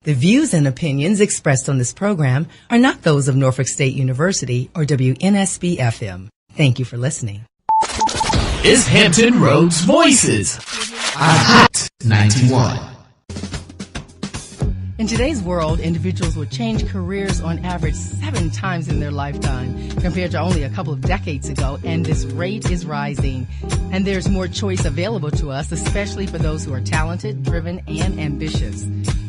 The views and opinions expressed on this program are not those of Norfolk State University or WNSB-FM. Thank you for listening. It's Hampton Roads Voices on Hot 91. In today's world, individuals will change careers on average 7 times in their lifetime compared to only a couple of decades ago, and this rate is rising. And there's more choice available to us, especially for those who are talented, driven, and ambitious.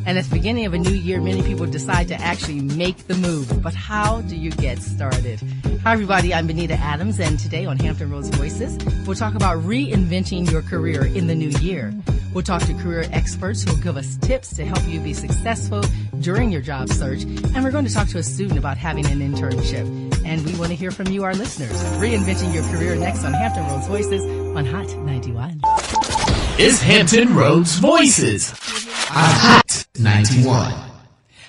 And at the beginning of a new year, many people decide to actually make the move. But how do you get started? Hi, everybody. I'm Benita Adams, and today on Hampton Roads Voices, we'll talk about reinventing your career in the new year. We'll talk to career experts who will give us tips to help you be successful during your job search. And we're going to talk to a student about having an internship. And we want to hear from you, our listeners. Reinventing your career next on Hampton Roads Voices on Hot 91. It's Hampton Roads Voices on Hot 91.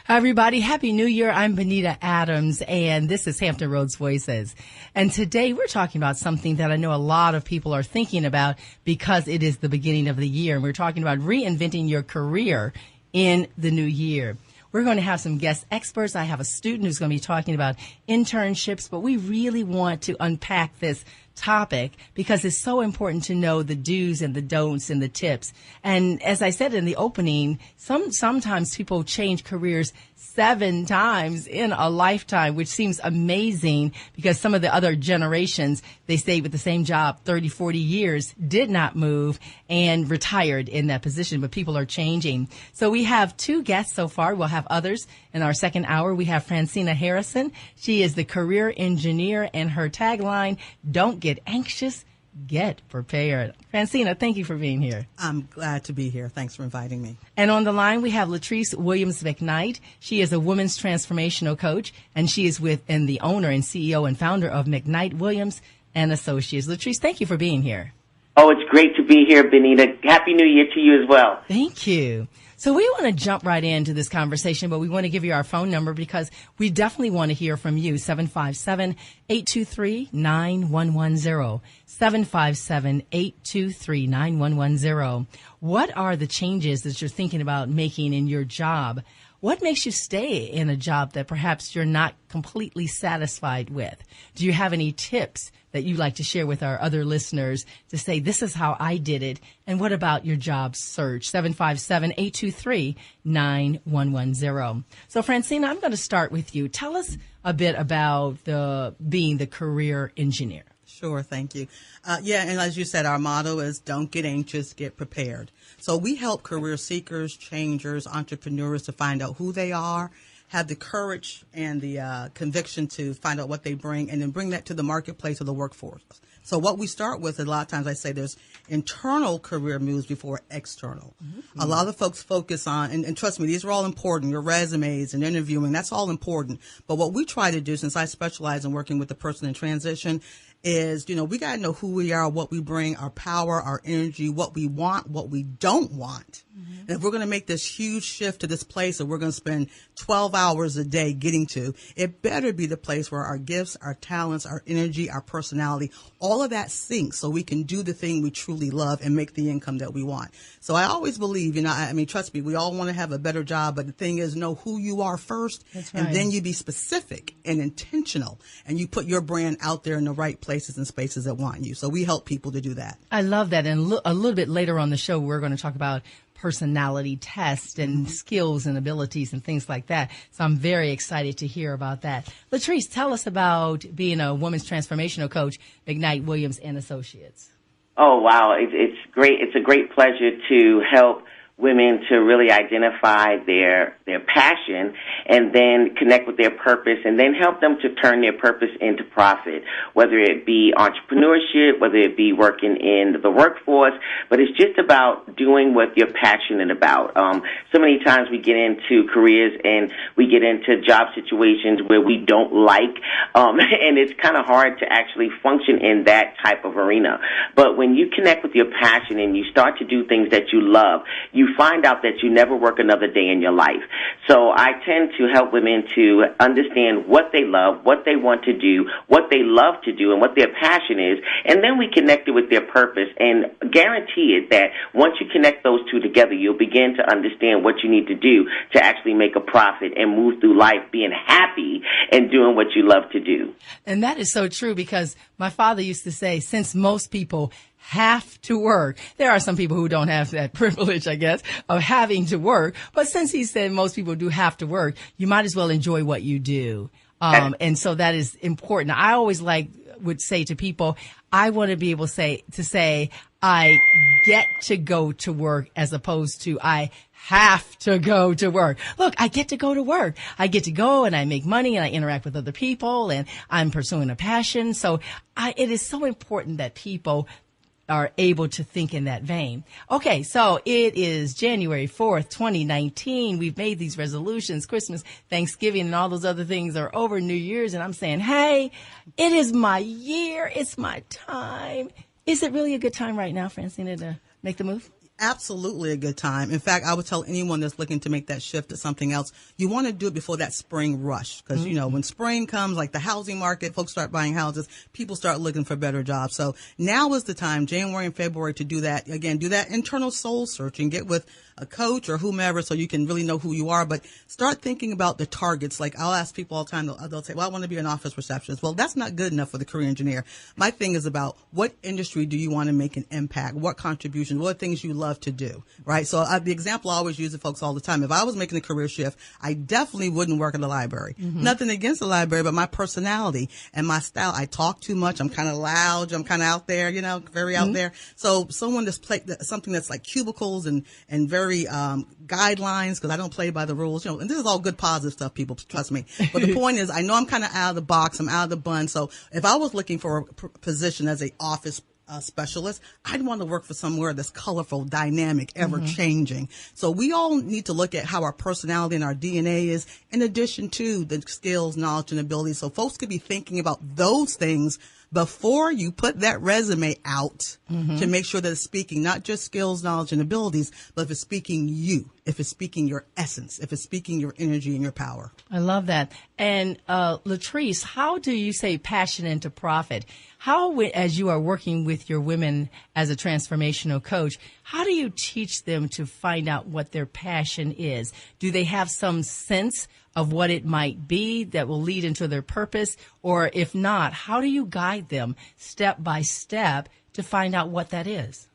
Hi, everybody. Happy New Year. I'm Benita Adams, and this is Hampton Roads Voices. And today we're talking about something that I know a lot of people are thinking about because it is the beginning of the year. And we're talking about reinventing your career in the new year. We're going to have some guest experts. I have a student who's going to be talking about internships, but we really want to unpack this topic because it's so important to know the do's and the don'ts and the tips. And as I said in the opening, sometimes people change careers 7 times in a lifetime, which seems amazing because some of the other generations, they stayed with the same job 30, 40 years, did not move, and retired in that position. But people are changing. So we have 2 guests so far. We'll have others in our second hour. We have Francina Harrison. She is the career engineer, and her tagline, "Don't get anxious, get prepared." Francina, thank you for being here. I'm glad to be here. Thanks for inviting me. And on the line, we have Latrice Williams McKnight. She is a women's transformational coach, and she is the owner and CEO and founder of McKnight Williams and Associates. Latrice, thank you for being here. Oh, it's great to be here, Benita. Happy New Year to you as well. Thank you. So we want to jump right into this conversation, but we want to give you our phone number because we definitely want to hear from you. 757-823-9110. 757-823-9110. What are the changes that you're thinking about making in your job? What makes you stay in a job that perhaps you're not completely satisfied with? Do you have any tips that you'd like to share with our other listeners to say, this is how I did it? And what about your job search? 757-823-9110. So, Francina, I'm going to start with you. Tell us a bit about being the career engineer. Sure, thank you. And as you said, our motto is don't get anxious, get prepared. So we help career seekers, changers, entrepreneurs to find out who they are, have the courage and the conviction to find out what they bring, and then bring that to the marketplace or the workforce. So what we start with, a lot of times I say there's internal career moves before external. Mm-hmm. A lot of folks focus on, and trust me, these are all important, your resumes and interviewing, that's all important. But what we try to do, since I specialize in working with the person in transition, is, we got to know who we are, what we bring, our power, our energy, what we want, what we don't want. Mm-hmm. And if we're going to make this huge shift to this place that we're going to spend 12 hours a day getting to, it better be the place where our gifts, our talents, our energy, our personality, all of that syncs so we can do the thing we truly love and make the income that we want. So I always believe, trust me, we all want to have a better job, but the thing is know who you are first. That's right. And then you be specific and intentional, and you put your brand out there in the right places and spaces that want you. So we help people to do that. I love that. And a little bit later on the show, we're going to talk about personality tests and skills and abilities and things like that. So I'm very excited to hear about that. Latrice, tell us about being a women's transformational coach, McKnight Williams and Associates. Oh, wow. It's great. It's a great pleasure to help women to really identify their passion and then connect with their purpose and then help them to turn their purpose into profit, whether it be entrepreneurship, whether it be working in the workforce, but it's just about doing what you're passionate about. So many times we get into careers and we get into job situations where we don't like, and it's kind of hard to actually function in that type of arena. But when you connect with your passion and you start to do things that you love, you you find out that you never work another day in your life. So I tend to help women to understand what they love, what they want to do, what they love to do, and what their passion is, and then we connect it with their purpose, and guarantee it that once you connect those two together, you'll begin to understand what you need to do to actually make a profit and move through life being happy and doing what you love to do. And that is so true, because my father used to say, since most people have to work, there are some people who don't have that privilege, I guess, of having to work. But since he said most people do have to work, you might as well enjoy what you do. And so that is important. I always would say to people, I want to be able to say, I get to go to work, as opposed to I have to go to work. Look, I get to go to work. I get to go and I make money and I interact with other people and I'm pursuing a passion. So it is so important that people are able to think in that vein. Okay, so it is January 4th, 2019. We've made these resolutions. Christmas, Thanksgiving, and all those other things are over. New Year's, and I'm saying, hey, it is my year. It's my time. Is it really a good time right now, Francina, to make the move? Absolutely a good time. In fact, I would tell anyone that's looking to make that shift to something else, you want to do it before that spring rush. Because, you know, when spring comes, like the housing market, folks start buying houses, people start looking for better jobs. So now is the time, January and February, to do that. Again, do that internal soul searching. Get with a coach or whomever so you can really know who you are. But start thinking about the targets. Like I'll ask people all the time, they'll say, well, I want to be an office receptionist. Well, that's not good enough for the career engineer. My thing is about what industry do you want to make an impact? What contribution? What things you love to do, right? So the example I always use to folks all the time, if I was making a career shift, I definitely wouldn't work at the library. Nothing against the library, but my personality and my style, I talk too much. I'm kind of loud. I'm kind of out there, you know, very out there. So someone that's something that's like cubicles and very guidelines, because I don't play by the rules, you know, and this is all good positive stuff, people, trust me. But the point is, I know I'm kind of out of the box. I'm out of the bun. So if I was looking for a position as a office specialist, I'd want to work for somewhere that's colorful, dynamic, ever changing. So we all need to look at how our personality and our DNA is, in addition to the skills, knowledge, and abilities. So folks could be thinking about those things before you put that resume out, to make sure that it's speaking not just skills, knowledge, and abilities, but if it's speaking you, if it's speaking your essence, if it's speaking your energy and your power. I love that. And Latrice, how do you say passion into profit? How, as you are working with your women as a transformational coach, how do you teach them to find out what their passion is? Do they have some sense of what it might be that will lead into their purpose? Or if not, how do you guide them step by step to find out what that is?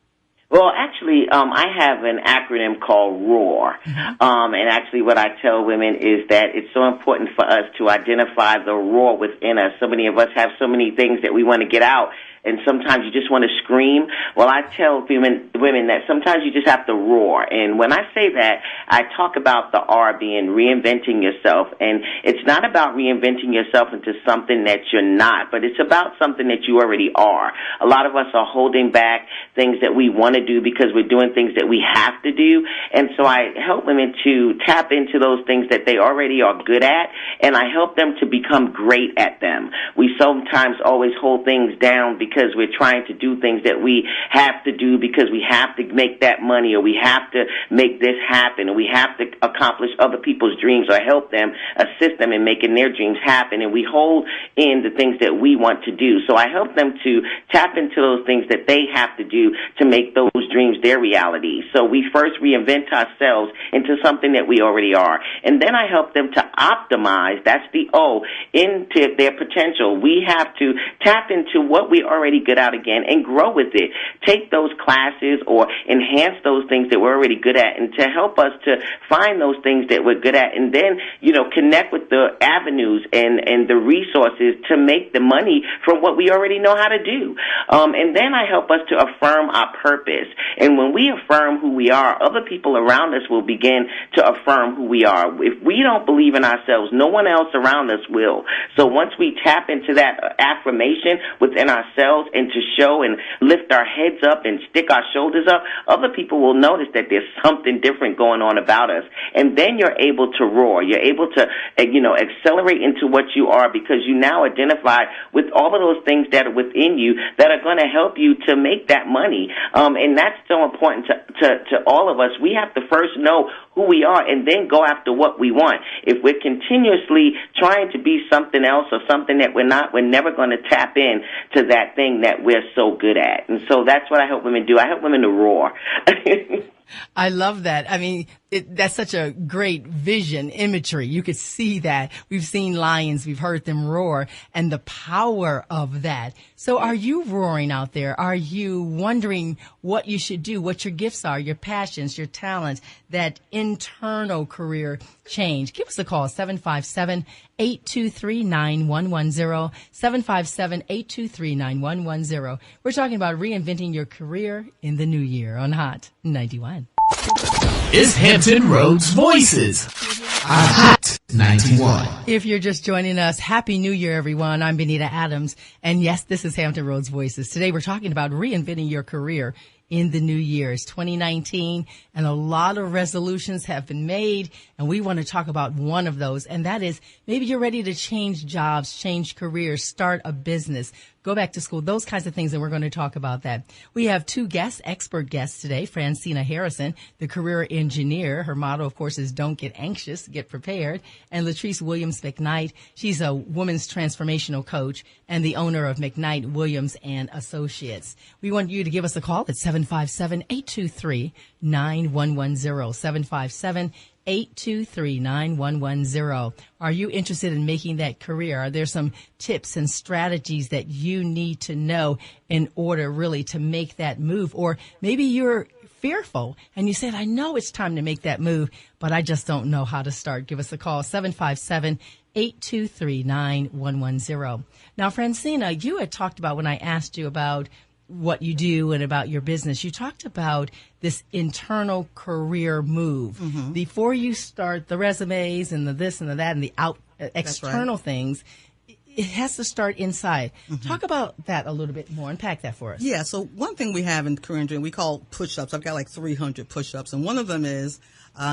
Well, actually, I have an acronym called ROAR. And actually what I tell women is that it's so important for us to identify the roar within us. So many of us have so many things that we want to get out, and sometimes you just want to scream. Well, I tell women that sometimes you just have to roar. And when I say that, I talk about the R being reinventing yourself. And it's not about reinventing yourself into something that you're not, but it's about something that you already are. A lot of us are holding back things that we want to do because we're doing things that we have to do. And so I help women to tap into those things that they already are good at, and I help them to become great at them. We sometimes always hold things down because we're trying to do things that we have to do because we have to make that money, or we have to make this happen, or we have to accomplish other people's dreams or help them, assist them in making their dreams happen. And we hold in the things that we want to do. So I help them to tap into those things that they have to do to make those dreams their reality. So we first reinvent ourselves into something that we already are. And then I help them to optimize, that's the O, into their potential. We have to tap into what we already good at again and grow with it. Take those classes or enhance those things that we're already good at, and to help us to find those things that we're good at, and then, you know, connect with the avenues and the resources to make the money from what we already know how to do. And then I help us to affirm our purpose. And when we affirm who we are, other people around us will begin to affirm who we are. If we don't believe in ourselves, no one else around us will. So once we tap into that affirmation within ourselves and to show and lift our heads up and stick our shoulders up, other people will notice that there's something different going on about us. And then you're able to roar. You're able to, accelerate into what you are, because you now identify with all of those things that are within you that are going to help you to make that money. And that's so important to all of us. We have to first know who we are and then go after what we want. If we're continuously trying to be something else or something that we're not, we're never going to tap in to that thing that we're so good at. And so that's what I help women do. I help women to roar. I love that. I mean, that's such a great vision, imagery. You could see that. We've seen lions. We've heard them roar and the power of that. So are you roaring out there? Are you wondering what you should do, what your gifts are, your passions, your talents, that internal career change? Give us a call, 757-823-9110, 757-823-9110. We're talking about reinventing your career in the new year on Hot 91. Is Hampton Roads Voices on Hot 91. If you're just joining us, Happy New Year, everyone. I'm Benita Adams. And yes, this is Hampton Roads Voices. Today we're talking about reinventing your career in the new year. It's 2019, and a lot of resolutions have been made, and we want to talk about one of those, and that is maybe you're ready to change jobs, change careers, start a business, go back to school, those kinds of things, and we're going to talk about that. We have two guests, expert guests today, Francina Harrison, the career engineer. Her motto, of course, is don't get anxious, get prepared. And Latrice Williams McKnight, she's a woman's transformational coach and the owner of McKnight, Williams and Associates. We want you to give us a call at 757-823-9110, 757-823-9110. Are you interested in making that career? Are there some tips and strategies that you need to know in order really to make that move? Or maybe you're fearful and you said, I know it's time to make that move, but I just don't know how to start. Give us a call, 757-823-9110. Now, Francina, you had talked about when I asked you about what you do and about your business, you talked about this internal career move. Mm-hmm. Before you start the resumes and the this and the that and the external things, it has to start inside. Mm-hmm. Talk about that a little bit more. Unpack that for us. Yeah, so one thing we have in career engineering, we call push-ups. I've got like 300 push-ups, and one of them is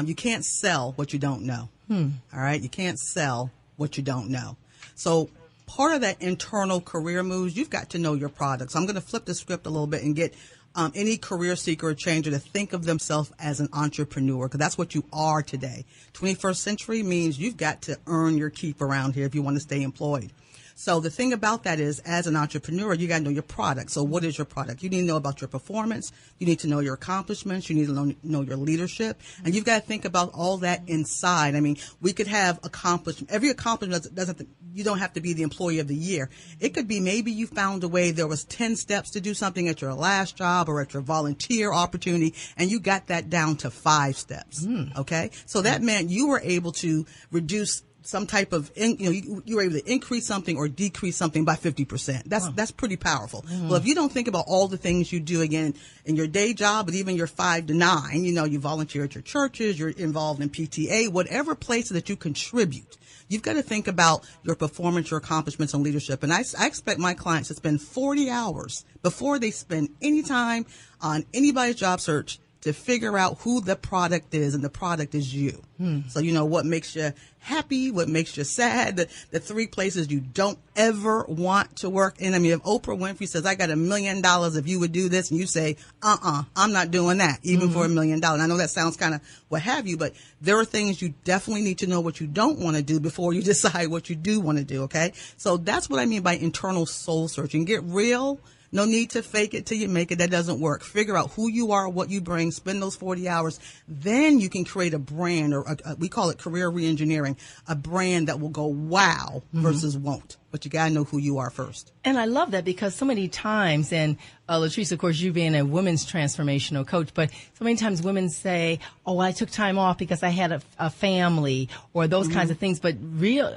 you can't sell what you don't know. All right? You can't sell what you don't know. So part of that internal career moves, you've got to know your product. So I'm going to flip the script a little bit and get any career seeker or changer to think of themselves as an entrepreneur, because that's what you are today. 21st century means you've got to earn your keep around here if you want to stay employed. So the thing about that is, as an entrepreneur, you got to know your product. So what is your product? You need to know about your performance. You need to know your accomplishments. You need to know your leadership. And you've got to think about all that inside. I mean, we could have accomplishment. Every accomplishment doesn't, you don't have to be the employee of the year. It could be maybe you found a way, there was 10 steps to do something at your last job or at your volunteer opportunity, and you got that down to 5 steps. Okay? So that meant you were able to reduce some type of, you were able to increase something or decrease something by 50%. That's pretty powerful. Well, if you don't think about all the things you do again in your day job, but even your 5 to 9, you volunteer at your churches, you're involved in PTA, whatever place that you contribute, you've got to think about your performance, your accomplishments, and leadership. And I expect my clients to spend 40 hours before they spend any time on anybody's job search to figure out who the product is, and the product is you. So what makes you happy, what makes you sad, the 3 places you don't ever want to work in. I mean, if Oprah Winfrey says, I got $1 million if you would do this, and you say, I'm not doing that, even for $1 million. I know that sounds kind of what have you, but there are things you definitely need to know what you don't want to do before you decide what you do want to do, okay? So that's what I mean by internal soul searching. Get real. No need to fake it till you make it. That doesn't work. Figure out who you are, what you bring, spend those 40 hours. Then you can create a brand, or we call it career reengineering, a brand that will go wow versus won't. But you got to know who you are first. And I love that, because so many times, and Latrice, of course, you being a women's transformational coach, but so many times women say, oh, I took time off because I had a family, or those kinds of things. But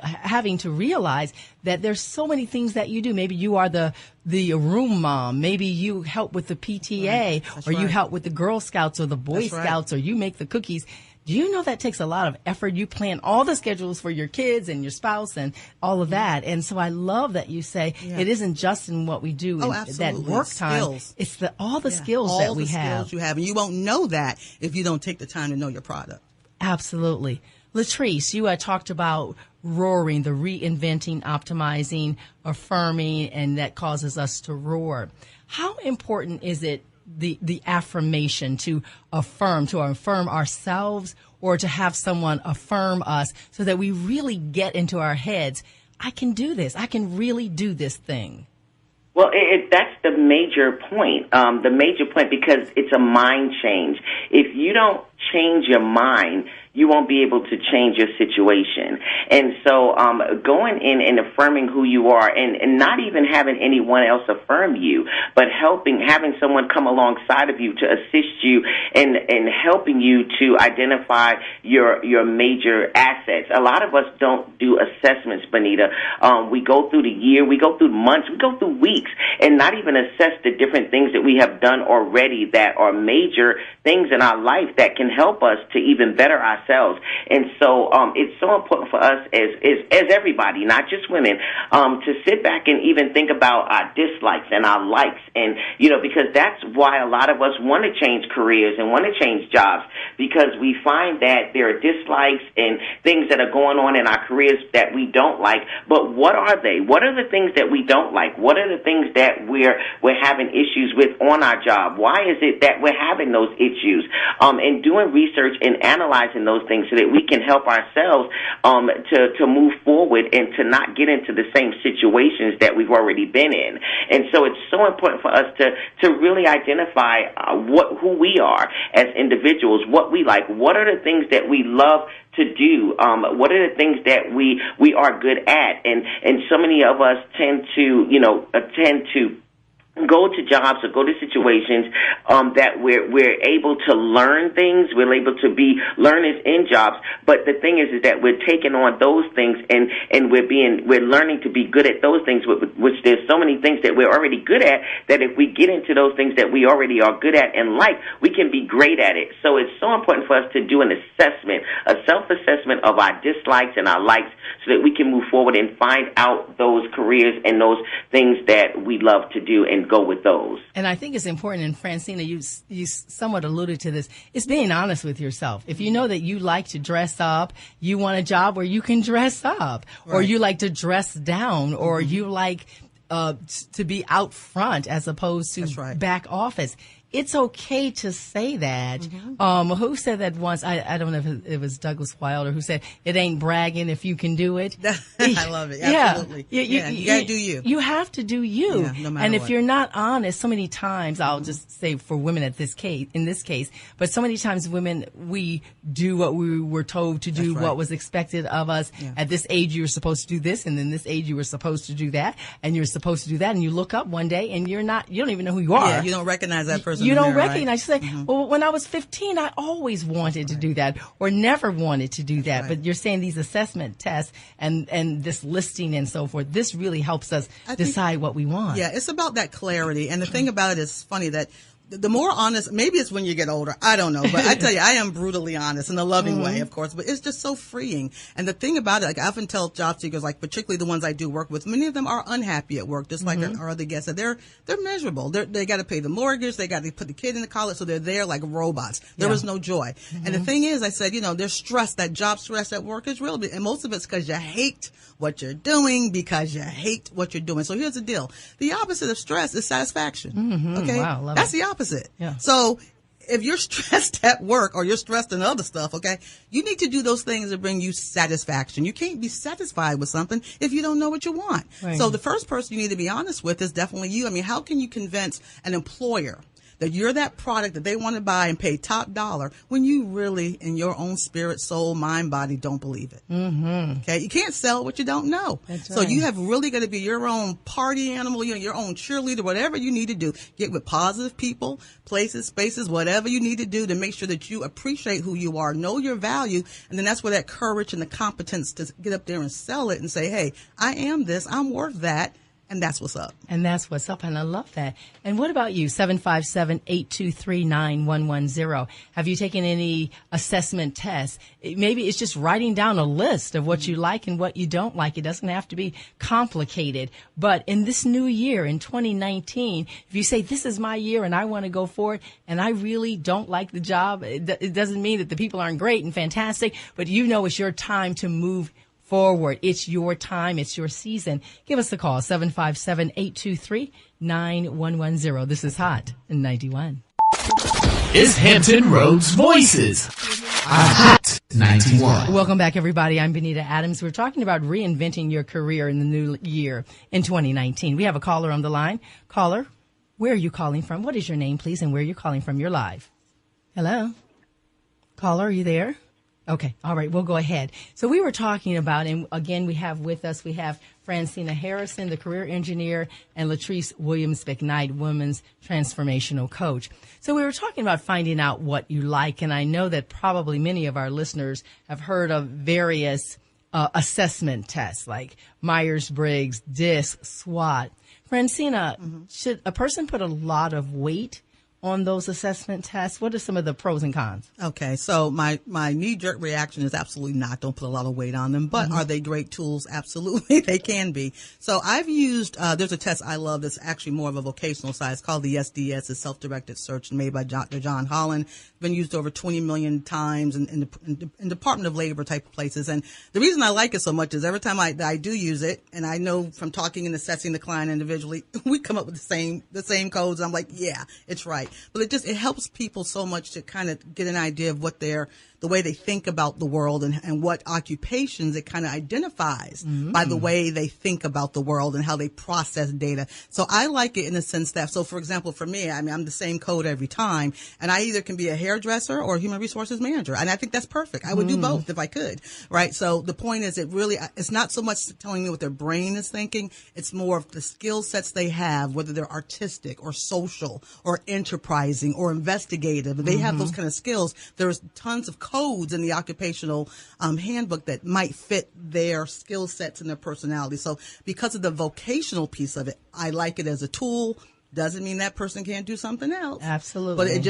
having to realize that there's so many things that you do. Maybe you are the room mom. Maybe you help with the PTA, or you help with the Girl Scouts or the Boy Scouts, or you make the cookies. Do you know that takes a lot of effort? You plan all the schedules for your kids and your spouse and all of that. And so I love that you say it isn't just in what we do in that work time. It's all the skills that we have. All the skills you have. And you won't know that if you don't take the time to know your product. Absolutely. Latrice, you talked about roaring, the reinventing, optimizing, affirming, and that causes us to roar. How important is it the affirmation to affirm ourselves, or to have someone affirm us, so that we really get into our heads, I can do this. I can really do this thing. Well, that's the major point. The major point, because it's a mind change. If you don't change your mind, you won't be able to change your situation. And so going in and affirming who you are, and not even having anyone else affirm you, but having someone come alongside of you to assist you and helping you to identify your major assets. A lot of us don't do assessments, Benita. We go through the year, we go through months, we go through weeks, and not even assess the different things that we have done already that are major things in our life that can help us to even better ourselves. And so it's so important for us as everybody, not just women, to sit back and even think about our dislikes and our likes. And, because that's why a lot of us want to change careers and want to change jobs, because we find that there are dislikes and things that are going on in our careers that we don't like. But what are they? What are the things that we don't like? What are the things that we're having issues with on our job? Why is it that we're having those issues? And doing research and analyzing those things so that we can help ourselves to move forward and to not get into the same situations that we've already been in. And so it's so important for us to really identify who we are as individuals, what we like, what are the things that we love to do, what are the things that we are good at. And so many of us tend to go to jobs or go to situations that we're able to learn things. We're able to be learners in jobs. But the thing is that we're taking on those things and we're learning to be good at those things, which there's so many things that we're already good at, that if we get into those things that we already are good at and like, we can be great at it. So it's so important for us to do an assessment, a self-assessment of our dislikes and our likes, so that we can move forward and find out those careers and those things that we love to do and go with those. And I think it's important, and Francina, you somewhat alluded to this, it's being honest with yourself. If you know that you like to dress up, you want a job where you can dress up, right, or you like to dress down, or you like to be out front as opposed to back office. It's okay to say that. Mm-hmm. Who said that once? I don't know if it was Douglas Wilder who said, it ain't bragging if you can do it. I love it. Absolutely. Yeah. You got to do you. You have to do you. Yeah, no matter and if you're not honest, so many times, I'll just say for women in this case, but so many times women, we do what we were told to do, what was expected of us. Yeah. At this age, you were supposed to do this, and then this age, you were supposed to do that, and you're supposed to do that, and you look up one day, and you don't even know who you are. Yeah, you don't recognize that person. You don't recognize. Right? You say, well, when I was 15, I always wanted to do that, or never wanted to do that. But you're saying these assessment tests and this listing and so forth, this really helps us decide what we want. Yeah, it's about that clarity. And the thing about it is funny that the more honest, maybe it's when you get older, I don't know, but I tell you, I am brutally honest in a loving way, of course, but it's just so freeing. And the thing about it, like I often tell job seekers, like particularly the ones I do work with, many of them are unhappy at work, just like our other guests said. They're miserable. They got to pay the mortgage. They got to put the kid in the college. So they're there like robots. There is no joy. And the thing is, I said, there's stress, that job stress at work is real. And most of it's because you hate what you're doing, because you hate what you're doing. So here's the deal. The opposite of stress is satisfaction. Okay. Wow, that's the opposite. Yeah. So if you're stressed at work or you're stressed in other stuff, okay, you need to do those things that bring you satisfaction. You can't be satisfied with something if you don't know what you want. Right. So the first person you need to be honest with is definitely you. I mean, how can you convince an employer that you're that product that they want to buy and pay top dollar when you really, in your own spirit, soul, mind, body, don't believe it? Okay, you can't sell what you don't know. So you have really got to be your own party animal, your own cheerleader, whatever you need to do. Get with positive people, places, spaces, whatever you need to do to make sure that you appreciate who you are, know your value, and then that's where that courage and the competence to get up there and sell it and say, hey, I am this, I'm worth that. And that's what's up. And that's what's up. And I love that. And what about you? 757-823-9110. Have you taken any assessment tests? Maybe it's just writing down a list of what you like and what you don't like. It doesn't have to be complicated. But in this new year, in 2019, if you say, this is my year and I want to go for it, and I really don't like the job, it doesn't mean that the people aren't great and fantastic, but it's your time to move forward. It's your time. It's your season. Give us a call, 757-823-9110. This is Hot 91. It's Hampton Roads Voices. Hot 91. Welcome back, everybody. I'm Benita Adams. We're talking about reinventing your career in the new year in 2019. We have a caller on the line. Caller, where are you calling from? What is your name, please, and where are you calling from? You're live. Hello? Caller, are you there? Okay. All right. We'll go ahead. So we were talking about, and again, we have Francina Harrison, the career engineer, and Latrice Williams-McKnight, women's transformational coach. So we were talking about finding out what you like, and I know that probably many of our listeners have heard of various assessment tests like Myers-Briggs, DISC, SWOT. Francina, should a person put a lot of weight on those assessment tests? What are some of the pros and cons? Okay, so my knee-jerk reaction is absolutely not. Don't put a lot of weight on them. But are they great tools? Absolutely, they can be. So I've used, there's a test I love that's actually more of a vocational side. It's called the SDS. It's self-directed search made by Dr. John Holland. Been used over 20 million times in Department of Labor type of places. And the reason I like it so much is every time I do use it, and I know from talking and assessing the client individually, we come up with the same codes. I'm like, yeah, it's right. But it helps people so much to kind of get an idea of what the way they think about the world and what occupations it kind of identifies by the way they think about the world and how they process data. So I like it in the sense that, so for example, for me, I mean, I'm the same code every time, and I either can be a hairdresser or a human resources manager. And I think that's perfect. I would do both if I could, right? So the point is it's not so much telling me what their brain is thinking. It's more of the skill sets they have, whether they're artistic or social or enterprising or investigative. If they have those kind of skills, there's tons of codes in the occupational handbook that might fit their skill sets and their personality. So because of the vocational piece of it, I like it as a tool. Doesn't mean that person can't do something else. Absolutely. But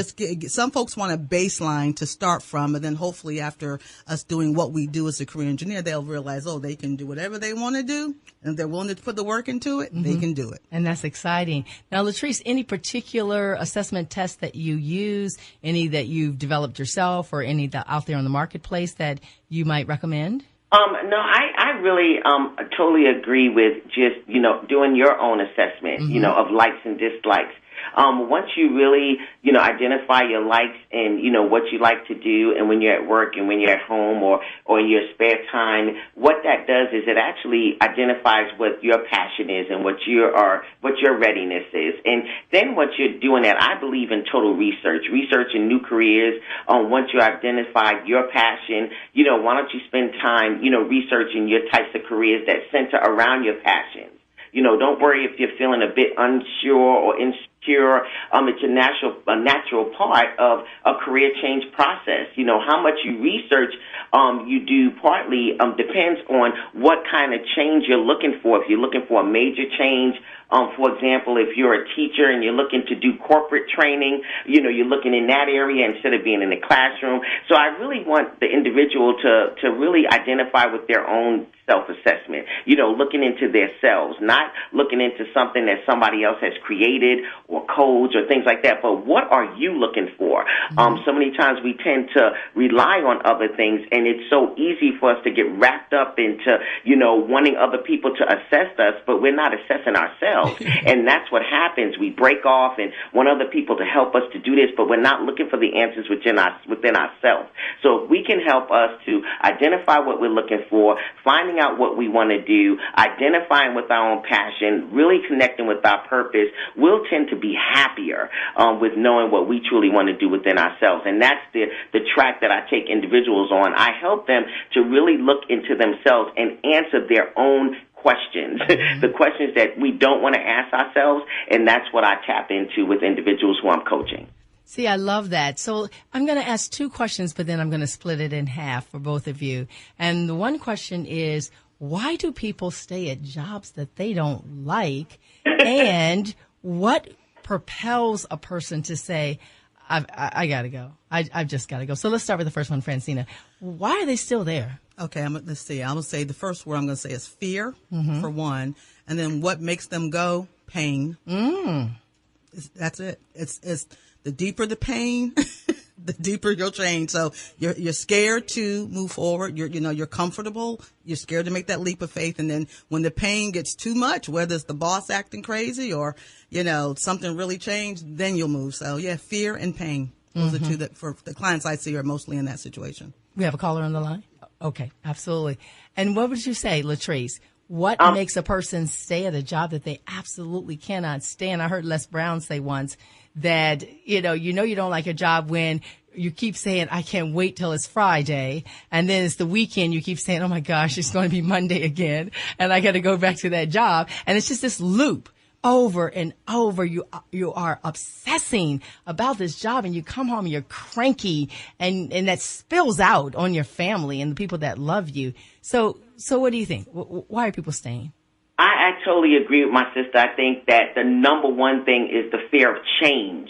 some folks want a baseline to start from, and then hopefully after us doing what we do as a career engineer, they'll realize, they can do whatever they want to do. And if they're willing to put the work into it, they can do it. And that's exciting. Now, Latrice, any particular assessment tests that you use, any that you've developed yourself or any that out there on the marketplace that you might recommend? No, I really totally agree with just, doing your own assessment, of likes and dislikes. Once you really, identify your likes and, what you like to do, and when you're at work and when you're at home or in your spare time, what that does is it actually identifies what your passion is and what your readiness is. And then once you're doing that, I believe in total researching new careers. Once you identify your passion, why don't you spend time, researching your types of careers that center around your passions. Don't worry if you're feeling a bit unsure or insecure. It's a natural part of a career change process. How much you research you do partly depends on what kind of change you're looking for. If you're looking for a major change, for example, if you're a teacher and you're looking to do corporate training, you're looking in that area instead of being in the classroom. So I really want the individual to really identify with their own self-assessment, looking into their selves, not looking into something that somebody else has created or codes or things like that, but what are you looking for? So many times we tend to rely on other things, and it's so easy for us to get wrapped up into, wanting other people to assess us, but we're not assessing ourselves. And that's what happens. We break off and want other people to help us to do this, but we're not looking for the answers within ourselves. So if we can help us to identify what we're looking for, finding out what we want to do, identifying with our own passion, really connecting with our purpose, we'll tend to be happier with knowing what we truly want to do within ourselves. And that's the track that I take individuals on. I help them to really look into themselves and answer their own questions, the questions that we don't want to ask ourselves, and that's what I tap into with individuals who I'm coaching. See, I love that. So I'm going to ask two questions, but then I'm going to split it in half for both of you. And the one question is, why do people stay at jobs that they don't like? And what propels a person to say, I got to go. I've just got to go. So let's start with the first one, Francina. Why are they still there? Okay, let's see. I'm going to say the first word I'm going to say is fear, for one. And then what makes them go? Pain. That's it. It's the deeper the pain, the deeper you'll change. So you're scared to move forward. You're comfortable. You're scared to make that leap of faith. And then when the pain gets too much, whether it's the boss acting crazy or, something really changed, then you'll move. So yeah, fear and pain. Those are two that for the clients I see are mostly in that situation. We have a caller on the line? Okay, absolutely. And what would you say, Latrice? What makes a person stay at a job that they absolutely cannot stand? I heard Les Brown say once that, you don't like your job when you keep saying, I can't wait till it's Friday. And then it's the weekend. You keep saying, oh my gosh, it's going to be Monday again. And I got to go back to that job. And it's just this loop over and over. You are obsessing about this job and you come home, you're cranky and that spills out on your family and the people that love you. So what do you think? Why are people staying? I totally agree with my sister. I think that the number one thing is the fear of change.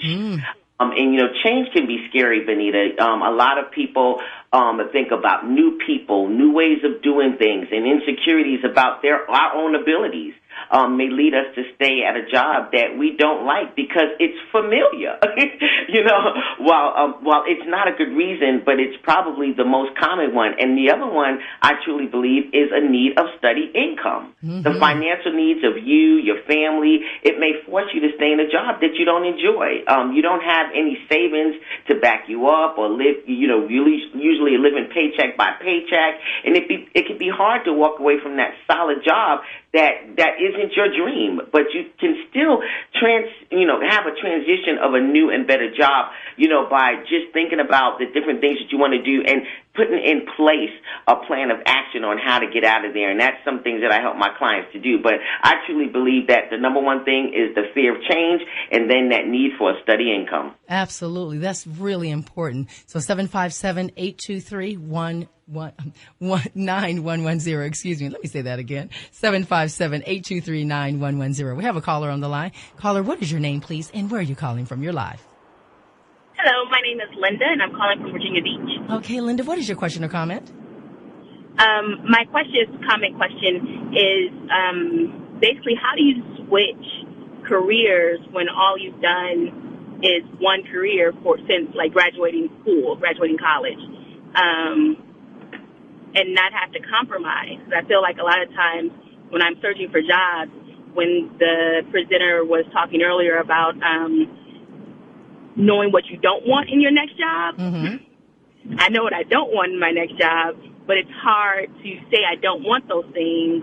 Change can be scary, Benita. A lot of people think about new people, new ways of doing things, and insecurities about our own abilities may lead us to stay at a job that we don't like because it's familiar. While it's not a good reason, but it's probably the most common one. And the other one, I truly believe, is a need of steady income. The financial needs of you, your family, it may force you to stay in a job that you don't enjoy. You don't have any savings to back you up or live, you usually living paycheck by paycheck. And it can be hard to walk away from that solid job that isn't your dream, but you can still have a transition of a new and better job, by just thinking about the different things that you want to do and putting in place a plan of action on how to get out of there. And that's some things that I help my clients to do. But I truly believe that the number one thing is the fear of change and then that need for a steady income. Absolutely. That's really important. So 757-823-9110. Excuse me. Let me say that again. 757-823-9110. We have a caller on the line. Caller, what is your name, please? And where are you calling from? You're live. Hello, my name is Linda, and I'm calling from Virginia Beach. Okay, Linda, what is your question or comment? My comment question is basically how do you switch careers when all you've done is one career since graduating college, and not have to compromise? I feel like a lot of times when I'm searching for jobs, when the presenter was talking earlier about knowing what you don't want in your next job. I know what I don't want in my next job, but it's hard to say I don't want those things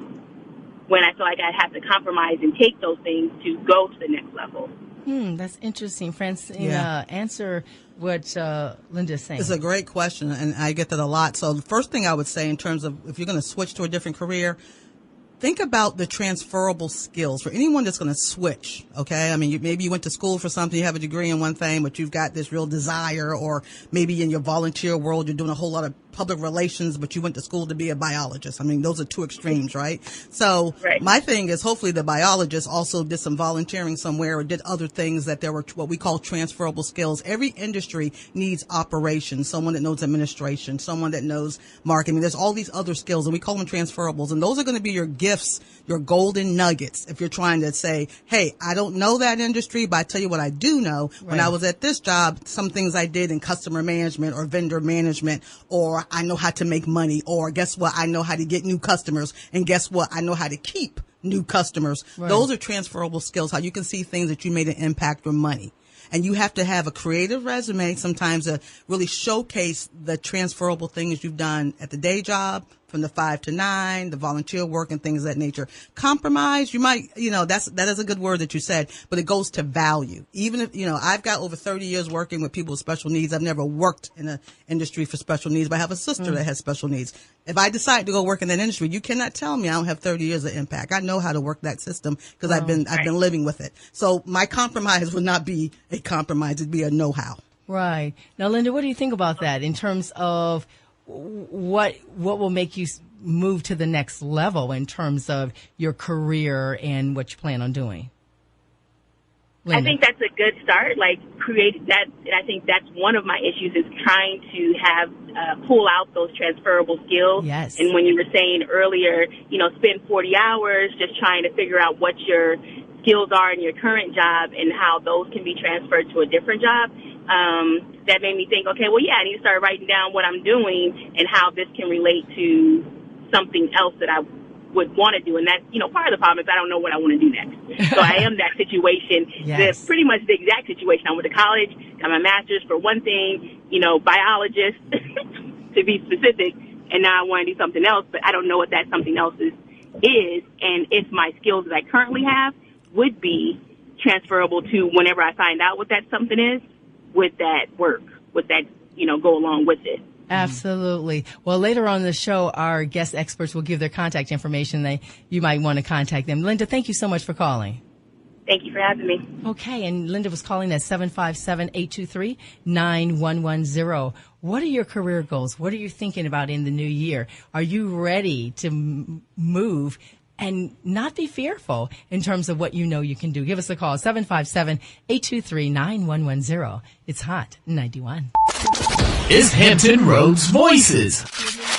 when I feel like I have to compromise and take those things to go to the next level. That's interesting. Francine, answer what Linda's saying. It's a great question, and I get that a lot. So the first thing I would say in terms of if you're going to switch to a different career, think about the transferable skills for anyone that's going to switch, okay? I mean, maybe you went to school for something, you have a degree in one thing, but you've got this real desire, or maybe in your volunteer world, you're doing a whole lot of public relations, but you went to school to be a biologist. I mean, those are two extremes, right? So my thing is hopefully the biologist also did some volunteering somewhere or did other things that there were what we call transferable skills. Every industry needs operations, someone that knows administration, someone that knows marketing. There's all these other skills, and we call them transferables, and those are going to be your gifts, your golden nuggets. If you're trying to say, hey, I don't know that industry, but I tell you what I do know. When I was at this job, some things I did in customer management or vendor management, or I know how to make money, or guess what? I know how to get new customers, and guess what? I know how to keep new customers. Those are transferable skills, how you can see things that you made an impact or money. And you have to have a creative resume sometimes to really showcase the transferable things you've done at the day job, from the 5 to 9, the volunteer work and things of that nature. Compromise, you might, that is a good word that you said, but it goes to value. Even if, I've got over 30 years working with people with special needs. I've never worked in an industry for special needs, but I have a sister that has special needs. If I decide to go work in that industry, you cannot tell me I don't have 30 years of impact. I know how to work that system because I've been living with it. So my compromise would not be a compromise. It'd be a know-how. Right. Now, Linda, what do you think about that in terms of what will make you move to the next level in terms of your career and what you plan on doing? Linda. I think that's a good start, create that. And I think that's one of my issues is trying to have, pull out those transferable skills. Yes. And when you were saying earlier, spend 40 hours just trying to figure out what your skills are in your current job and how those can be transferred to a different job, that made me think, okay, well, yeah, I need to start writing down what I'm doing and how this can relate to something else that I would want to do. And that's, part of the problem is I don't know what I want to do next. So I am that situation. Yes. That's pretty much the exact situation. I went to college, got my master's for one thing, biologist, to be specific, and now I want to do something else, but I don't know what that something else is, and if my skills that I currently have would be transferable to whenever I find out what that something is, would that work? Would that, go along with it? Absolutely. Well, later on in the show, our guest experts will give their contact information. You might want to contact them. Linda, thank you so much for calling. Thank you for having me. Okay, and Linda was calling at 757-823-9110. What are your career goals? What are you thinking about in the new year? Are you ready to move and not be fearful in terms of what you know you can do? Give us a call, 757-823-9110. It's Hot 91. Is Hampton Roads Voices.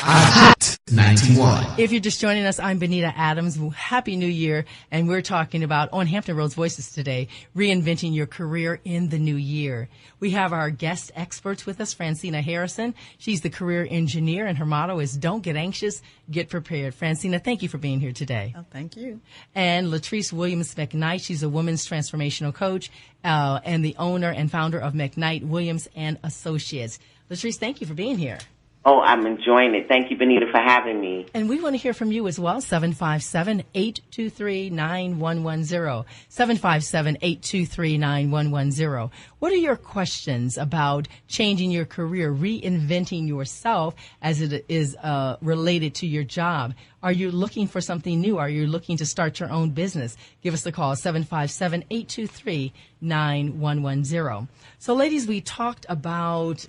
Hot 91. If you're just joining us, I'm Benita Adams. Happy New Year. And we're talking about, on Hampton Roads Voices today, reinventing your career in the new year. We have our guest experts with us, Francina Harrison. She's the career engineer, and her motto is don't get anxious, get prepared. Francina, thank you for being here today. Oh, thank you. And Latrice Williams McKnight. She's a women's transformational coach and the owner and founder of McKnight Williams and Associates. Latrice, thank you for being here. Oh, I'm enjoying it. Thank you, Benita, for having me. And we want to hear from you as well, 757-823-9110, 757-823-9110. What are your questions about changing your career, reinventing yourself as it is related to your job? Are you looking for something new? Are you looking to start your own business? Give us a call, 757-823-9110. So, ladies, we talked about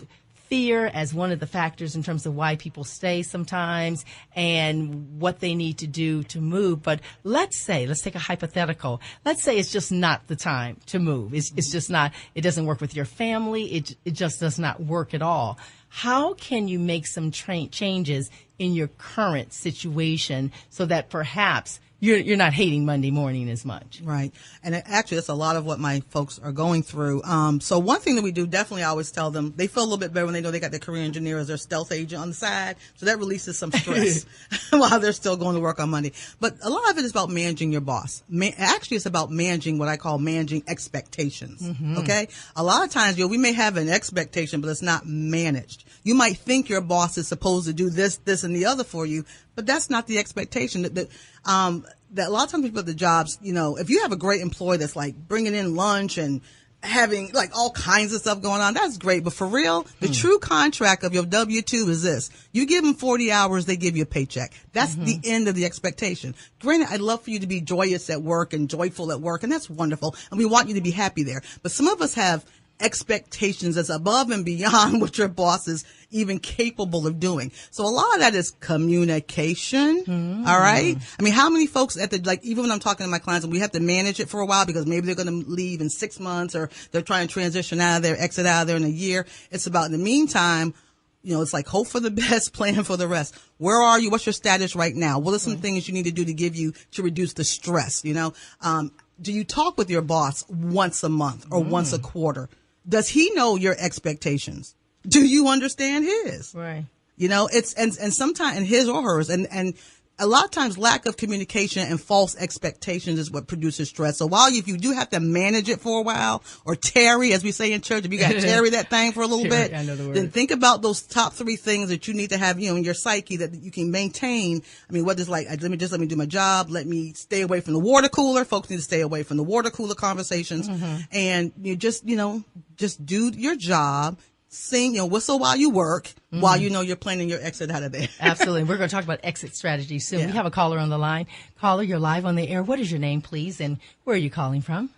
fear as one of the factors in terms of why people stay sometimes and what they need to do to move. But let's take a hypothetical. Let's say it's just not the time to move. It's just not, it doesn't work with your family. It just does not work at all. How can you make some changes in your current situation so that perhaps you're not hating Monday morning as much? Right. And actually, that's a lot of what my folks are going through. So one thing that we do, definitely I always tell them, they feel a little bit better when they know they got their career engineer as their stealth agent on the side. So that releases some stress while they're still going to work on Monday. But a lot of it is about managing your boss. Actually, it's about managing what I call managing expectations. Mm-hmm. Okay. A lot of times, we may have an expectation, but it's not managed. You might think your boss is supposed to do this, and the other for you, but that's not the expectation. That a lot of times people at the jobs, if you have a great employee that's like bringing in lunch and having like all kinds of stuff going on, that's great. But for real, the true contract of your W-2 is this. You give them 40 hours, they give you a paycheck. That's the end of the expectation. Granted, I'd love for you to be joyous at work and joyful at work, and that's wonderful. And we want you to be happy there. But some of us have expectations that's above and beyond what your boss is even capable of doing. So a lot of that is communication. Mm. All right. I mean, how many folks even when I'm talking to my clients and we have to manage it for a while because maybe they're going to leave in 6 months or they're trying to transition out of there, exit out of there in a year. It's about in the meantime, it's like hope for the best, plan for the rest. Where are you? What's your status right now? What are some things you need to do to reduce the stress? Do you talk with your boss once a month or once a quarter? Does he know your expectations? Do you understand his? Right. It's, and sometimes, and his or hers, and a lot of times lack of communication and false expectations is what produces stress. So while if you do have to manage it for a while, or tarry, as we say in church, if you got to tarry that thing for a little bit, I know the word. Then think about those top 3 things that you need to have, in your psyche that you can maintain. I mean, what is like, let me do my job. Let me stay away from the water cooler. Folks need to stay away from the water cooler conversations. Mm-hmm. And you just do your job. Sing, whistle while you work, while you're planning your exit out of there. Absolutely. We're going to talk about exit strategies soon. Yeah. We have a caller on the line. Caller, you're live on the air. What is your name, please, and where are you calling from?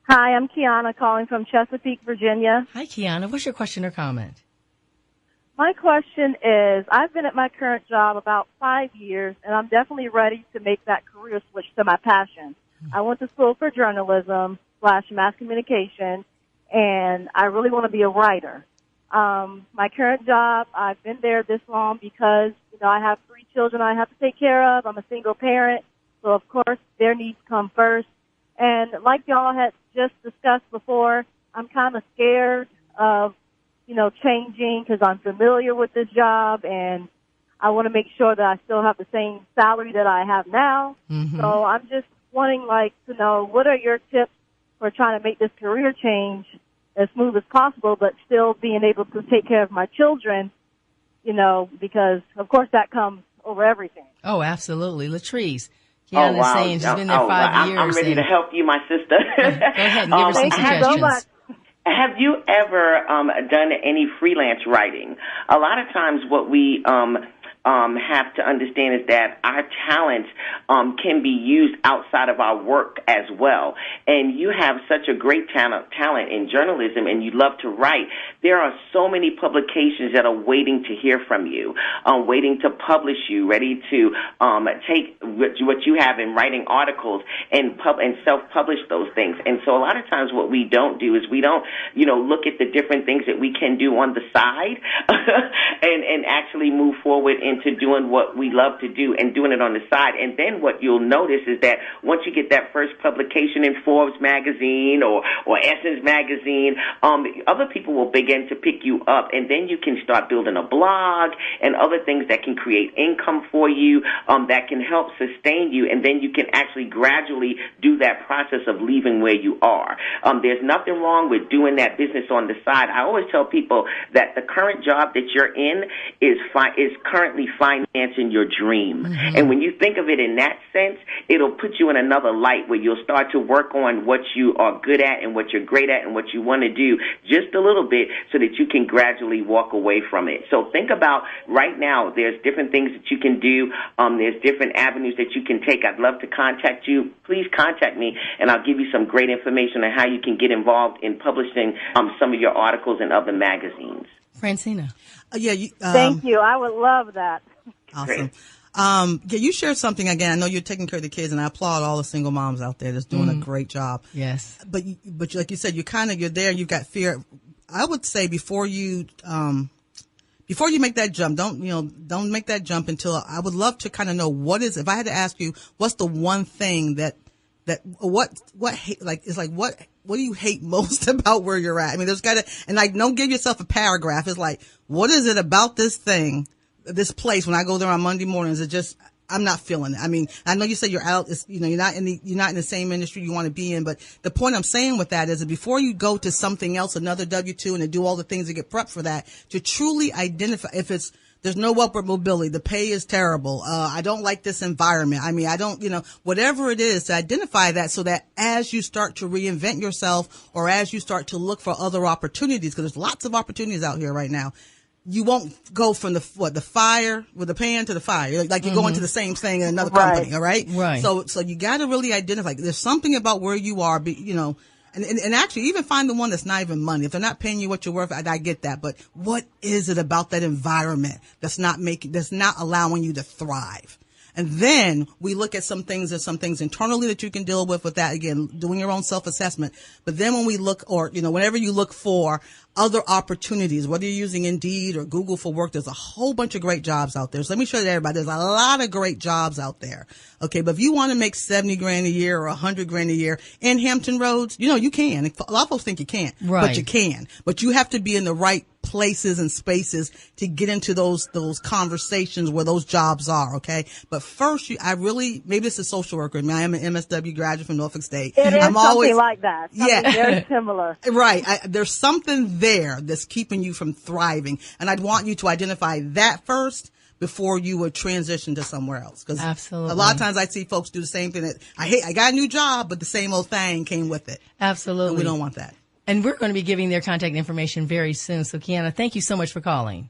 Hi, I'm Kiana calling from Chesapeake, Virginia. Hi, Kiana. What's your question or comment? My question is, I've been at my current job about 5 years, and I'm definitely ready to make that career switch to my passion. I went to school for journalism / mass communication, and I really want to be a writer. My current job, I've been there this long because, I have 3 children I have to take care of. I'm a single parent, so of course their needs come first. And like y'all had just discussed before, I'm kind of scared of, changing because I'm familiar with this job and I want to make sure that I still have the same salary that I have now. Mm-hmm. So I'm just wanting, to know, what are your tips for trying to make this career change as smooth as possible, but still being able to take care of my children, because, of course, that comes over everything. Oh, absolutely. Latrice. Kiana's saying she's been there 5 years. I'm ready to help you, my sister. Go ahead and give her some Thank you so much. Have you ever done any freelance writing? A lot of times what we have to understand is that our talent can be used outside of our work as well. And you have such a great talent in journalism, and you love to write. There are so many publications that are waiting to hear from you, waiting to publish you, ready to take what you have in writing articles and self-publish those things. And so a lot of times what we don't do is we don't, look at the different things that we can do on the side and actually move forward into doing what we love to do and doing it on the side. And then what you'll notice is that once you get that first publication in Forbes magazine or Essence magazine, other people will begin to pick you up, and then you can start building a blog and other things that can create income for you, that can help sustain you, and then you can actually gradually do that process of leaving where you are. There's nothing wrong with doing that business on the side. I always tell people that the current job that you're in is currently financing your dream. Mm-hmm. And when you think of it in that sense, it'll put you in another light where you'll start to work on what you are good at and what you're great at and what you want to do just a little bit so that you can gradually walk away from it. So think about right now, there's different things that you can do. There's different avenues that you can take. I'd love to contact you. Please contact me, and I'll give you some great information on how you can get involved in publishing some of your articles in other magazines. Francina. Thank you. I would love that. Awesome. You shared something again. I know you're taking care of the kids, and I applaud all the single moms out there that's doing a great job. Yes. But like you said, you're there. You've got fear. I would say before you make that jump, don't make that jump until I would love to kind of know if I had to ask you, what's the one thing what do you hate most about where you're at? I mean, don't give yourself a paragraph. It's like, what is it about this thing, this place, when I go there on Monday mornings, I'm not feeling it. I mean, I know you said you're out, you're not in the same industry you want to be in, but the point I'm saying with that is that before you go to something else, another W-2, and to do all the things to get prepped for that, to truly identify there's no upward mobility. The pay is terrible. I don't like this environment. I mean, I don't, whatever it is, to identify that so that as you start to reinvent yourself or as you start to look for other opportunities, because there's lots of opportunities out here right now, you won't go from the fire with the pan to the fire. Like you're going to the same thing in another company. All right. Right. So you got to really identify. There's something about where you are, and actually even find the one that's not even money. If they're not paying you what you're worth, I get that. But what is it about that environment that's not allowing you to thrive? And then we look at some things internally that you can deal with that, again, doing your own self-assessment. But then when we look, whenever you look for other opportunities, whether you're using Indeed or Google for work, there's a whole bunch of great jobs out there. So let me show you everybody. There's a lot of great jobs out there. Okay. But if you want to make $70,000 a year or $100,000 a year in Hampton Roads, you can. A lot of folks think you can't, right. But you can. But you have to be in the right places and spaces to get into those conversations where those jobs are. Okay. But first, maybe it's a social worker. I mean, I am an MSW graduate from Norfolk State. It is something like that. Something very similar. Right. There's something there that's keeping you from thriving. And I'd want you to identify that first before you would transition to somewhere else. Because absolutely, a lot of times I see folks do the same thing. I got a new job, but the same old thing came with it. Absolutely. And we don't want that. And we're going to be giving their contact information very soon. So, Kiana, thank you so much for calling.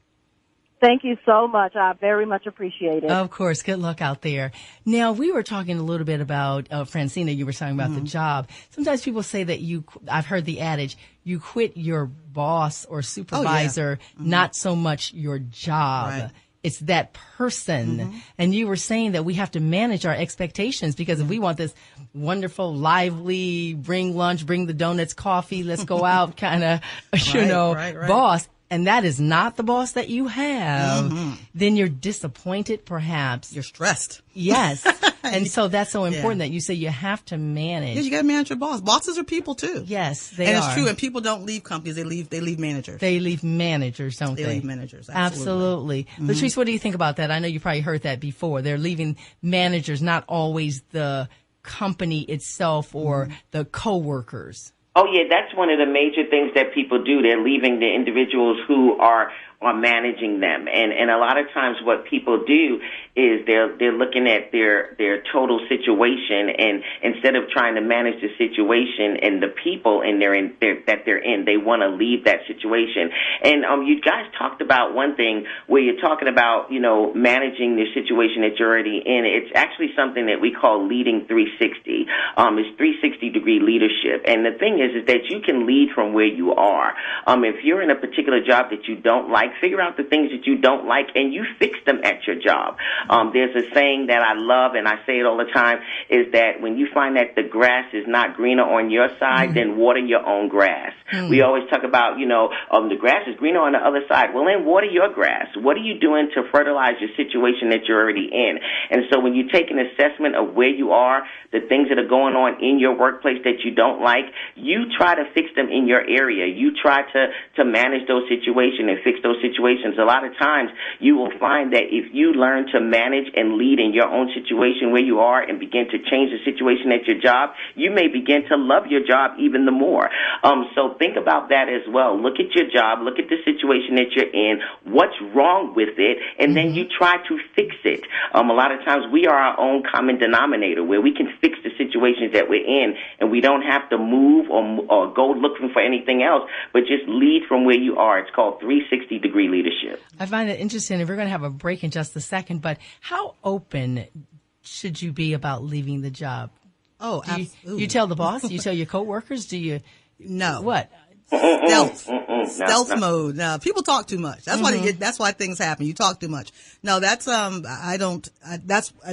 Thank you so much. I very much appreciate it. Of course. Good luck out there. Now, we were talking a little bit about, Francina, you were talking about the job. Sometimes people say that I've heard the adage, you quit your boss or supervisor, not so much your job. Right. It's that person. Mm-hmm. And you were saying that we have to manage our expectations, because if we want this wonderful, lively, bring lunch, bring the donuts, coffee, let's go out kind of, boss, and that is not the boss that you have, then you're disappointed perhaps. You're stressed. Yes. And so that's so important that you say you have to manage. Yeah, you got to manage your boss. Bosses are people too. Yes, they and are. It's true. And people don't leave companies; they leave managers. They leave managers, don't they? They leave managers. Absolutely. Latrice, what do you think about that? I know you probably heard that before. They're leaving managers, not always the company itself or the coworkers. Oh, yeah, that's one of the major things that people do. They're leaving the individuals who are managing them. And a lot of times what people do is they're looking at their total situation, and instead of trying to manage the situation and the people that they're in, they want to leave that situation. And you guys talked about one thing where you're talking about, managing the situation that you're already in. It's actually something that we call leading 360. It's 360-degree leadership. And the thing is that you can lead from where you are. If you're in a particular job that you don't like, figure out the things that you don't like and you fix them at your job. There's a saying that I love, and I say it all the time, is that when you find that the grass is not greener on your side, then water your own grass. We always talk about, the grass is greener on the other side. Well, then water your grass. What are you doing to fertilize your situation that you're already in? And so when you take an assessment of where you are, the things that are going on in your workplace that you don't like, you try to fix them in your area. You try to manage those situations and fix those situations. A lot of times you will find that if you learn to manage and lead in your own situation where you are and begin to change the situation at your job, you may begin to love your job even the more. So think about that as well. Look at your job. Look at the situation that you're in. What's wrong with it? And then you try to fix it. A lot of times we are our own common denominator where we can fix the situations that we're in, and we don't have to move or go looking for anything else, but just lead from where you are. It's called 360-degree leadership. I find it interesting, and we're going to have a break in just a second, but how open should you be about leaving the job? Oh, absolutely. You tell the boss? You tell your coworkers? Do you? No. What? Stealth mode. No, people talk too much. That's why that's why things happen. You talk too much. No, that's and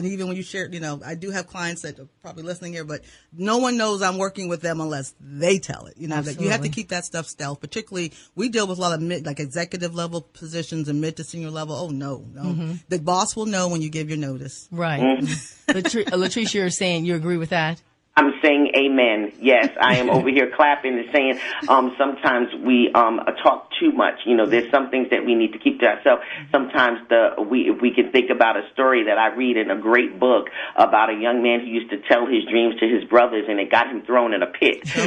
even when you share, I do have clients that are probably listening here, but no one knows I'm working with them unless they tell it. That you have to keep that stuff stealth. Particularly, we deal with a lot of executive level positions and mid to senior level. Oh no. The boss will know when you give your notice. Right. Latrice, you're saying you agree with that? I'm saying amen. Yes, I am over here clapping and saying sometimes we talk too much. There's some things that we need to keep to ourselves. Sometimes if we can think about a story that I read in a great book about a young man who used to tell his dreams to his brothers, and it got him thrown in a pit. So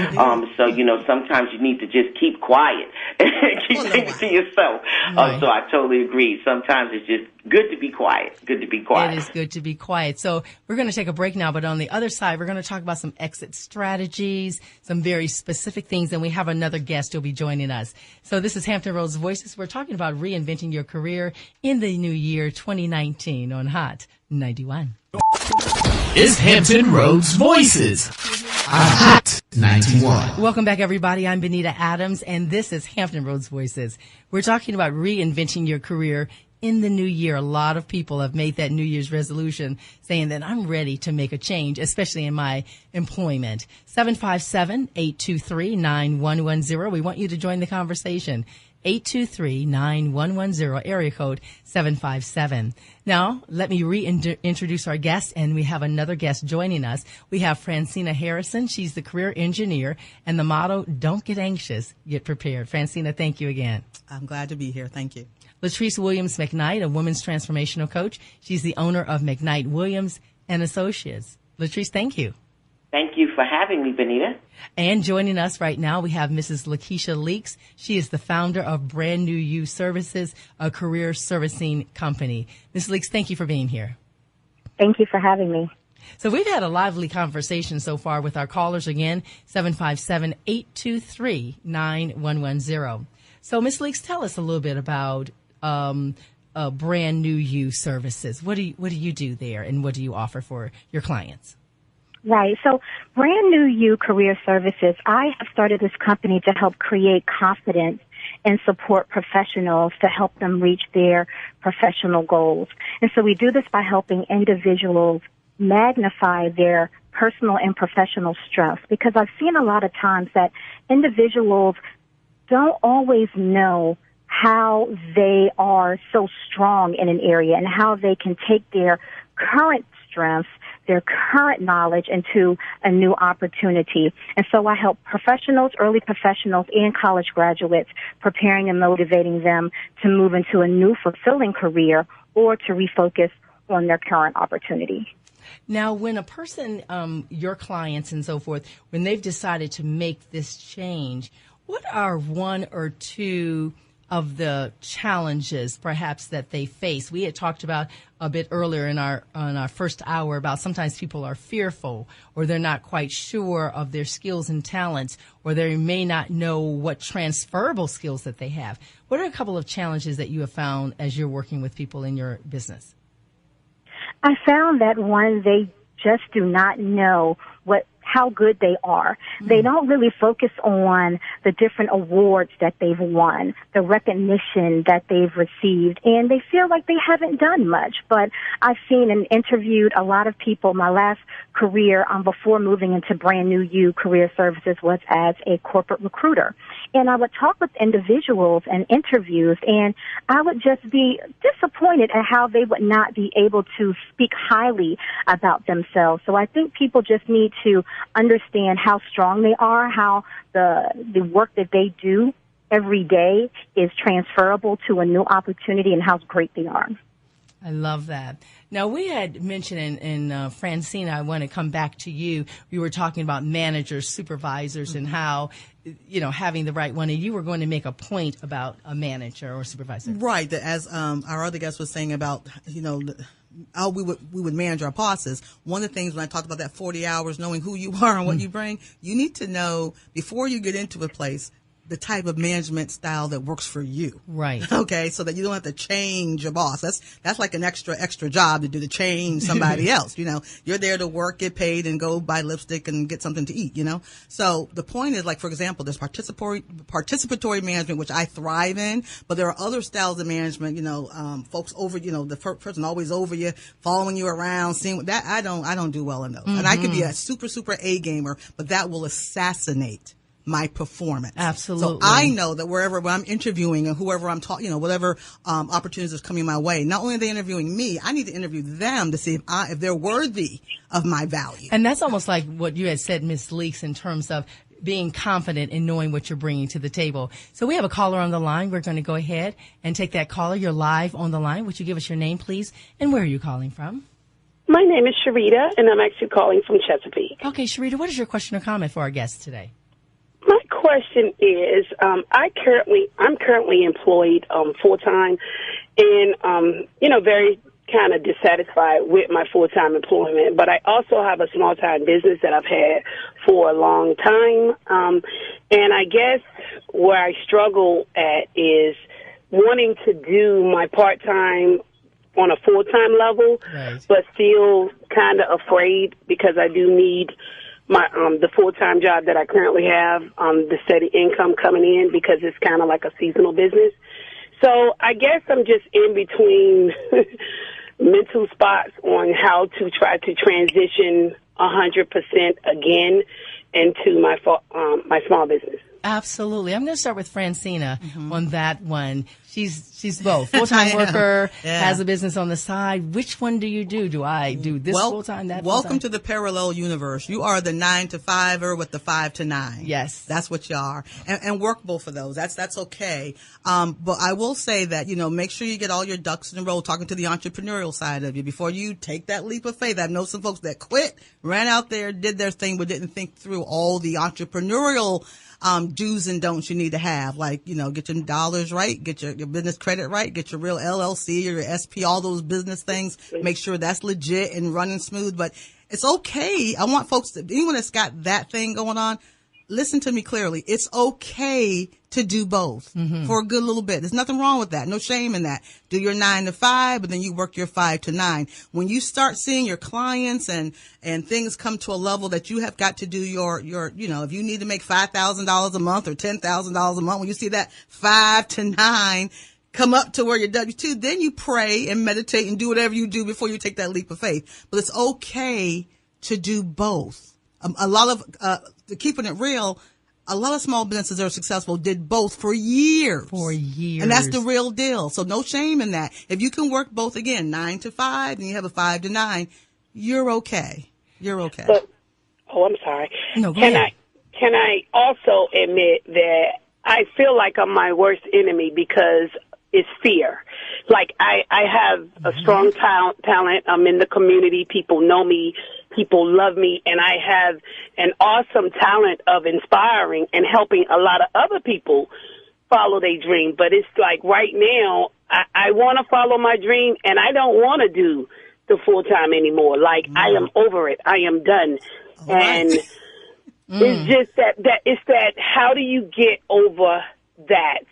sometimes you need to just keep quiet and keep things to yourself. Right. So I totally agree. Sometimes it's just good to be quiet. Good to be quiet. It is good to be quiet. So we're going to take a break now, but on the other side, we're going to talk about some exit strategies, some very specific things, and we have another guest who'll be joining us. So this is Hampton Roads Voices. We're talking about reinventing your career in the new year 2019 on Hot 91. It's Hampton Roads Voices on Hot 91. Welcome back, everybody. I'm Benita Adams, and this is Hampton Roads Voices. We're talking about reinventing your career in the new year. A lot of people have made that New Year's resolution saying that I'm ready to make a change, especially in my employment. 757-823-9110. We want you to join the conversation. 823-9110, area code 757. Now, let me reintroduce our guest, and we have another guest joining us. We have Francina Harrison. She's the career engineer, and the motto, don't get anxious, get prepared. Francina, thank you again. I'm glad to be here. Thank you. Latrice Williams McKnight, a women's transformational coach. She's the owner of McKnight Williams and Associates. Latrice, thank you. Thank you for having me, Benita. And joining us right now, we have Mrs. Lakeisha Leaks. She is the founder of Brand New You Services, a career servicing company. Ms. Leaks, thank you for being here. Thank you for having me. So we've had a lively conversation so far with our callers again, 757-823-9110. So Ms. Leaks, tell us a little bit about Brand New You Services. What do you do there, and what do you offer for your clients? Right. So Brand New You Career Services, I have started this company to help create confidence and support professionals to help them reach their professional goals. And so we do this by helping individuals magnify their personal and professional stress, because I've seen a lot of times that individuals don't always know how they are so strong in an area and how they can take their current strengths, their current knowledge into a new opportunity. And so I help professionals, early professionals, and college graduates, preparing and motivating them to move into a new fulfilling career or to refocus on their current opportunity. Now, when a person, your clients and so forth, when they've decided to make this change, what are one or two of the challenges perhaps that they face? We had talked about a bit earlier in our first hour about sometimes people are fearful, or they're not quite sure of their skills and talents, or they may not know what transferable skills that they have. What are a couple of challenges that you have found as you're working with people in your business? I found that one, they just do not know how good they are. They don't really focus on the different awards that they've won, the recognition that they've received, and they feel like they haven't done much. But I've seen and interviewed a lot of people. My last career before moving into Brand New You Career Services was as a corporate recruiter. And I would talk with individuals and interviews, and I would just be disappointed at how they would not be able to speak highly about themselves. So I think people just need to understand how strong they are, how the work that they do every day is transferable to a new opportunity, and how great they are. I love that. Now, we had mentioned in Francina, I want to come back to you. We were talking about managers, supervisors, and how, having the right one. And you were going to make a point about a manager or supervisor. Right. As our other guest was saying about, how we would manage our bosses. One of the things when I talked about that 40 hours, knowing who you are and what you bring, you need to know before you get into a place the type of management style that works for you. Right. Okay, so that you don't have to change your boss. That's like an extra job to do, to change somebody else. You're there to work, get paid, and go buy lipstick and get something to eat. So the point is, like, for example, there's participatory management, which I thrive in, but there are other styles of management. Folks over, the person always over you, following you around, seeing that. I don't do well in those. And I could be a super A gamer, but that will assassinate my performance. Absolutely. So I know that wherever I'm interviewing and whoever I'm talking, whatever opportunities is coming my way, not only are they interviewing me, I need to interview them to see if they're worthy of my value. And that's almost like what you had said, Ms. Leaks, in terms of being confident in knowing what you're bringing to the table. So we have a caller on the line. We're going to go ahead and take that caller. You're live on the line. Would you give us your name, please? And where are you calling from? My name is Sharita, and I'm actually calling from Chesapeake. Okay, Sharita, what is your question or comment for our guest today? My question is, I'm currently employed full-time and, very kind of dissatisfied with my full-time employment. But I also have a small-time business that I've had for a long time. And I guess where I struggle at is wanting to do my part-time on a full-time level, right, but still kind of afraid because I do need my the full-time job that I currently have, the steady income coming in, because it's kind of like a seasonal business. So I guess I'm just in between mental spots on how to try to transition 100% again into my small business. Absolutely. I'm going to start with Francina on that one. She's both. Full-time worker, has a business on the side. Which one do you do? Do I do this full-time, that full-time? Welcome to the parallel universe. You are the 9-to-5er with the 5 to 9. Yes. That's what you are. And work both of those. That's okay. But I will say that, make sure you get all your ducks in a row, talking to the entrepreneurial side of you before you take that leap of faith. I know some folks that quit, ran out there, did their thing, but didn't think through all the entrepreneurial do's and don'ts you need to have, like, get your dollars right, get your business credit right, get your real LLC or your SP, all those business things, make sure that's legit and running smooth. But it's okay. I want folks anyone that's got that thing going on, listen to me clearly. It's okay to do both for a good little bit. There's nothing wrong with that. No shame in that. Do your 9 to 5, but then you work your 5 to 9. When you start seeing your clients and things come to a level that you have got to do your if you need to make $5,000 a month or $10,000 a month, when you see that 5 to 9 come up to where you're W-2, then you pray and meditate and do whatever you do before you take that leap of faith. But it's okay to do both. A lot of, keeping it real, a lot of small businesses that are successful did both for years. And that's the real deal. So no shame in that. If you can work both, again, 9 to 5, and you have a 5 to 9, you're okay. You're okay. But, I'm sorry. No, go ahead. Can I also admit that I feel like I'm my worst enemy because it's fear. Like I have a strong talent. I'm in the community. People know me. People love me. And I have an awesome talent of inspiring and helping a lot of other people follow their dream. But it's like right now, I want to follow my dream, and I don't want to do the full-time anymore. Like, I am over it. I am done. And it's just that how do you get over that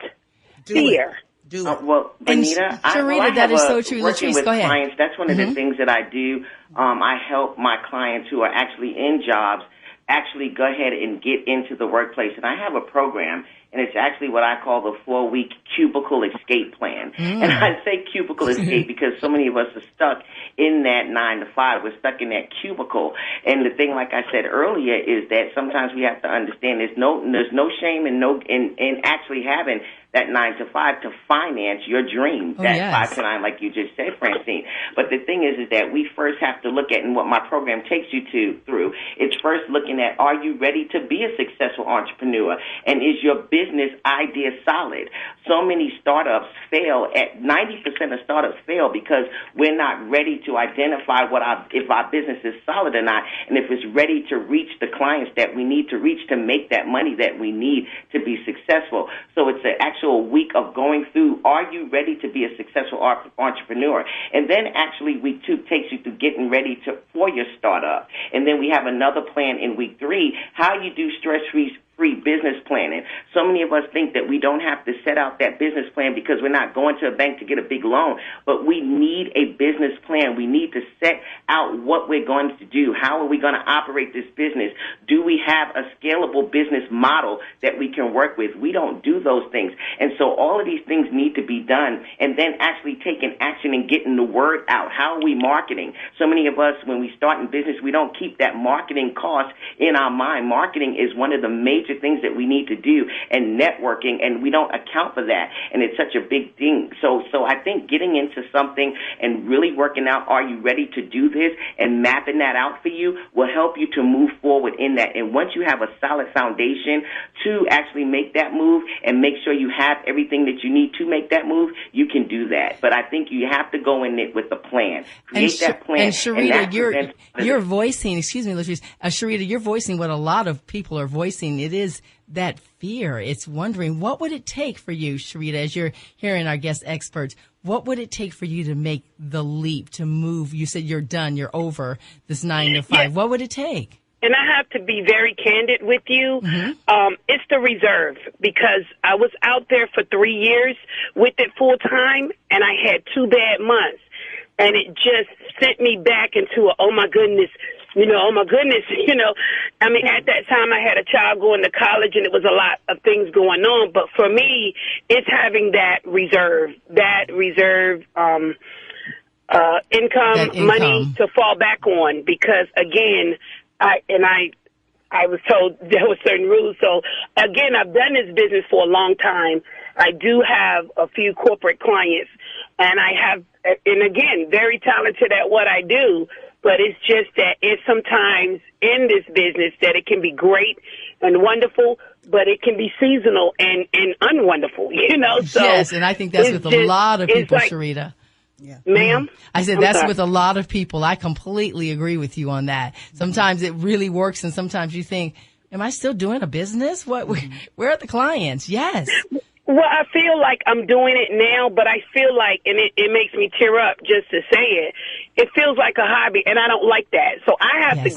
fear? Well, Benita, Sharita, that is so true. Working Latrice, with go ahead. clients, that's one of the things that I do. I help my clients who are actually in jobs actually go ahead and get into the workplace. And I have a program, and it's actually what I call the 4-week cubicle escape plan. And I say cubicle escape because so many of us are stuck in that 9 to 5. We're stuck in that cubicle. And the thing, like I said earlier, is that sometimes we have to understand there's no shame in actually having that 9 to 5 to finance your dream, 5 to 9, like you just said, Francine. But the thing is that we first have to look at, and what my program takes you through, it's first looking at, are you ready to be a successful entrepreneur? And is your business idea solid? So many startups fail 90% of startups fail because we're not ready to identify if our business is solid or not, and if it's ready to reach the clients that we need to reach to make that money that we need to be successful. So it's an actual week of going through, are you ready to be a successful entrepreneur? And then actually week 2 takes you through getting ready for your startup. And then we have another plan in week 3, how you do stress-free business planning. So many of us think that we don't have to set out that business plan because we're not going to a bank to get a big loan, but we need a business plan. We need to set out what we're going to do. How are we going to operate this business? Do we have a scalable business model that we can work with? We don't do those things. And so all of these things need to be done, and then actually taking action and getting the word out. How are we marketing? So many of us, when we start in business, we don't keep that marketing cost in our mind. Marketing is one of the major things that we need to do, and networking, and we don't account for that, and it's such a big thing. So I think getting into something and really working out, are you ready to do this, and mapping that out for you will help you to move forward in that. And once you have a solid foundation to actually make that move and make sure you have everything that you need to make that move, you can do that. But I think you have to go in it with a plan. Create that plan. And Sharita, you're voicing, excuse me, Latrice, Sharita, you're voicing what a lot of people are voicing. It is that fear. It's wondering, what would it take for you, Sharita, as you're hearing our guest experts, what would it take for you to make the leap, to move? You said you're done, you're over this 9 to 5. Yes. What would it take? And I have to be very candid with you. It's the reserve, because I was out there for 3 years with it full time, and I had 2 bad months. And it just sent me back into oh my goodness. I mean, at that time I had a child going to college, and it was a lot of things going on. But for me, it's having that reserve income, money to fall back on, because again, I was told there were certain rules. So again, I've done this business for a long time. I do have a few corporate clients, and again, very talented at what I do. But it's just that it's sometimes in this business that it can be great and wonderful, but it can be seasonal and unwonderful, So yes, and I think that's with a lot of people, Sharita. Yeah. Ma'am? I said that's with a lot of people. I completely agree with you on that. Sometimes it really works, and sometimes you think, am I still doing a business? Where are the clients? Yes. Well, I feel like I'm doing it now, but I feel like, and it makes me tear up just to say it, it feels like a hobby, and I don't like that. So I have to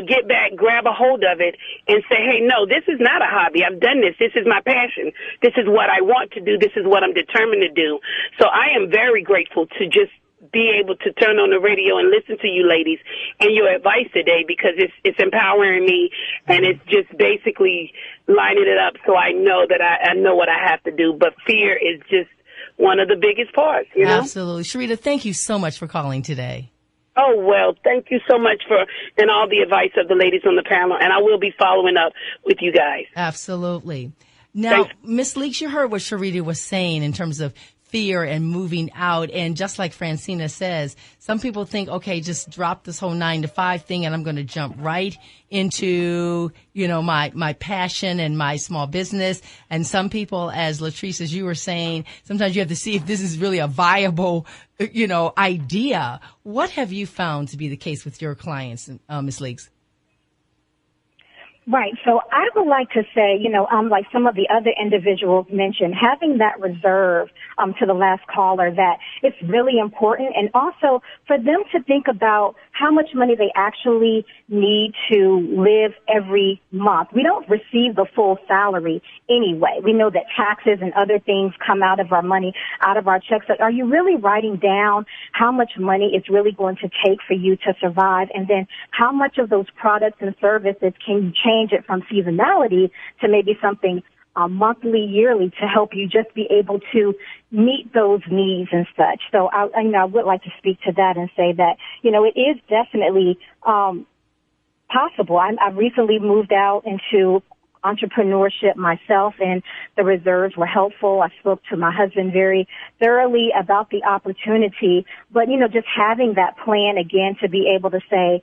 get back, grab a hold of it, and say, hey, no, this is not a hobby. I've done this. This is my passion. This is what I want to do. This is what I'm determined to do. So I am very grateful to just be able to turn on the radio and listen to you ladies and your advice today, because it's empowering me, and it's just basically lining it up so I know that I know what I have to do. But fear is just one of the biggest parts, Absolutely. Sharita, thank you so much for calling today. Oh, well, thank you so much and all the advice of the ladies on the panel, and I will be following up with you guys. Absolutely. Now, Thanks. Ms. Leaks, you heard what Sharita was saying in terms of fear and moving out. And just like Francina says, some people think, okay, just drop this whole 9-to-5 thing and I'm going to jump right into, my passion and my small business. And some people, as Latrice, as you were saying, sometimes you have to see if this is really a viable, idea. What have you found to be the case with your clients, Ms. Leaks? Right. So I would like to say, like some of the other individuals mentioned, having that reserve to the last caller, that it's really important. And also for them to think about how much money they actually need to live every month. We don't receive the full salary anyway. We know that taxes and other things come out of our money, out of our checks. So are you really writing down how much money it's really going to take for you to survive? And then how much of those products and services can you change it from seasonality to maybe something monthly, yearly, to help you just be able to meet those needs and such. So I would like to speak to that and say that, it is definitely possible. I recently moved out into entrepreneurship myself, and the reserves were helpful. I spoke to my husband very thoroughly about the opportunity, but, just having that plan again to be able to say,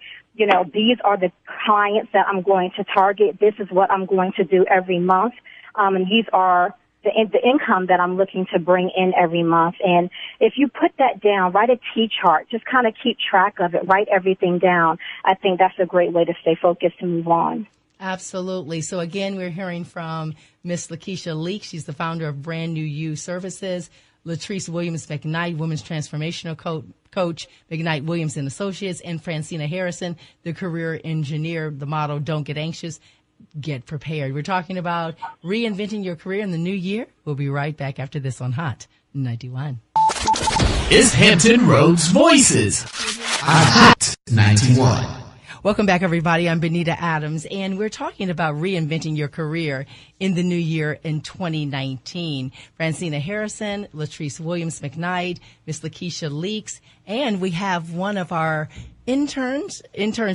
these are the clients that I'm going to target. This is what I'm going to do every month. And these are the income that I'm looking to bring in every month. And if you put that down, write a T-chart, just kind of keep track of it, write everything down. I think that's a great way to stay focused and move on. Absolutely. So again, we're hearing from Miss Lakeisha Leaks. She's the founder of Brand New You Services. Latrice Williams McKnight, Women's Transformational Coach, McKnight Williams and Associates, and Francina Harrison, the career engineer. The motto, don't get anxious, get prepared. We're talking about reinventing your career in the new year. We'll be right back after this on Hot 91. It's Hampton Roads Voices on Hot 91. Welcome back, everybody. I'm Benita Adams, and we're talking about reinventing your career in the new year in 2019. Francina Harrison, Latrice Williams McKnight, Miss Lakeisha Leaks, and we have one of our interns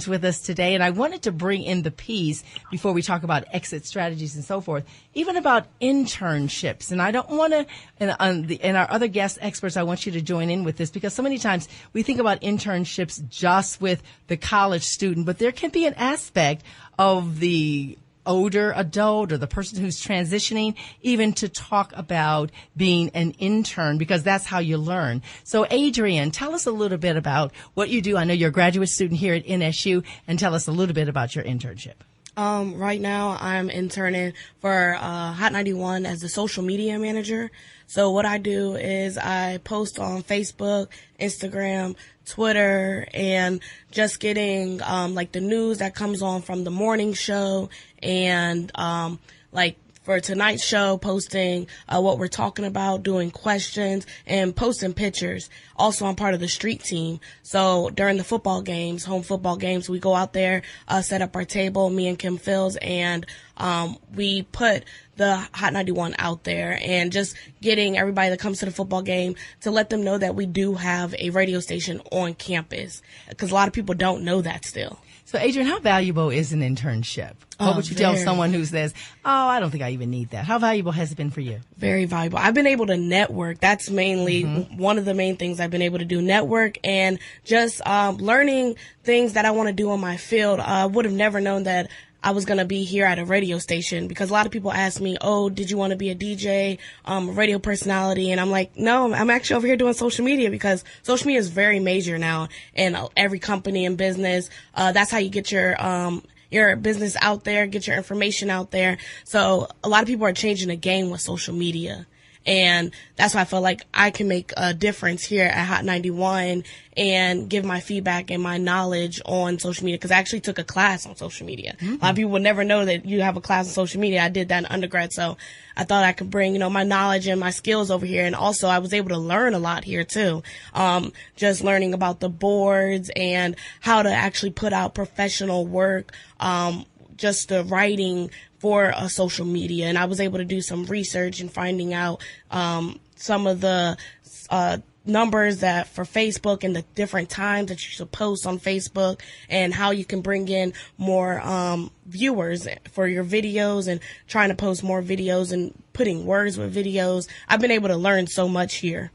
with us today. And I wanted to bring in the piece before we talk about exit strategies and so forth, even about internships. And I don't want to, and our other guest experts, I want you to join in with this, because so many times we think about internships just with the college student, but there can be an aspect of the older adult or the person who's transitioning, even to talk about being an intern, because that's how you learn. So Adrian, tell us a little bit about what you do. I know you're a graduate student here at NSU, and tell us a little bit about your internship. Right now I'm interning for Hot 91 as the social media manager. So what I do is I post on Facebook, Instagram, Twitter, and just getting like the news that comes on from the morning show, and like for tonight's show, posting what we're talking about, doing questions, and posting pictures. Also, I'm part of the street team. So during the football games, home football games, we go out there, set up our table, me and Kim Fields, and we put the Hot 91 out there, and just getting everybody that comes to the football game to let them know that we do have a radio station on campus, because a lot of people don't know that still. So, Adrian, how valuable is an internship? What would you tell someone who says, I don't think I even need that? How valuable has it been for you? Very valuable. I've been able to network. That's mainly one of the main things I've been able to do, network, and just learning things that I want to do in my field. I would have never known that I was going to be here at a radio station, because a lot of people ask me, did you want to be a DJ, a radio personality? And I'm like, no, I'm actually over here doing social media, because social media is very major now in every company and business. That's how you get your business out there, get your information out there. So a lot of people are changing the game with social media. And that's why I feel like I can make a difference here at Hot 91 and give my feedback and my knowledge on social media, because I actually took a class on social media. A lot of people would never know that you have a class on social media. I did that in undergrad, so I thought I could bring, my knowledge and my skills over here. And also I was able to learn a lot here too. Just learning about the boards and how to actually put out professional work, just the writing for social media. And I was able to do some research and finding out some of the numbers that for Facebook and the different times that you should post on Facebook and how you can bring in more viewers for your videos and trying to post more videos and putting words with videos. I've been able to learn so much here.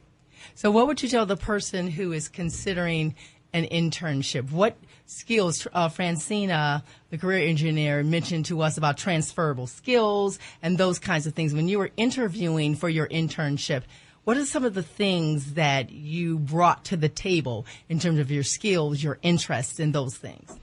So what would you tell the person who is considering an internship? What skills, Francina, the career engineer, mentioned to us about transferable skills and those kinds of things. When you were interviewing for your internship, what are some of the things that you brought to the table in terms of your skills, your interests in those things?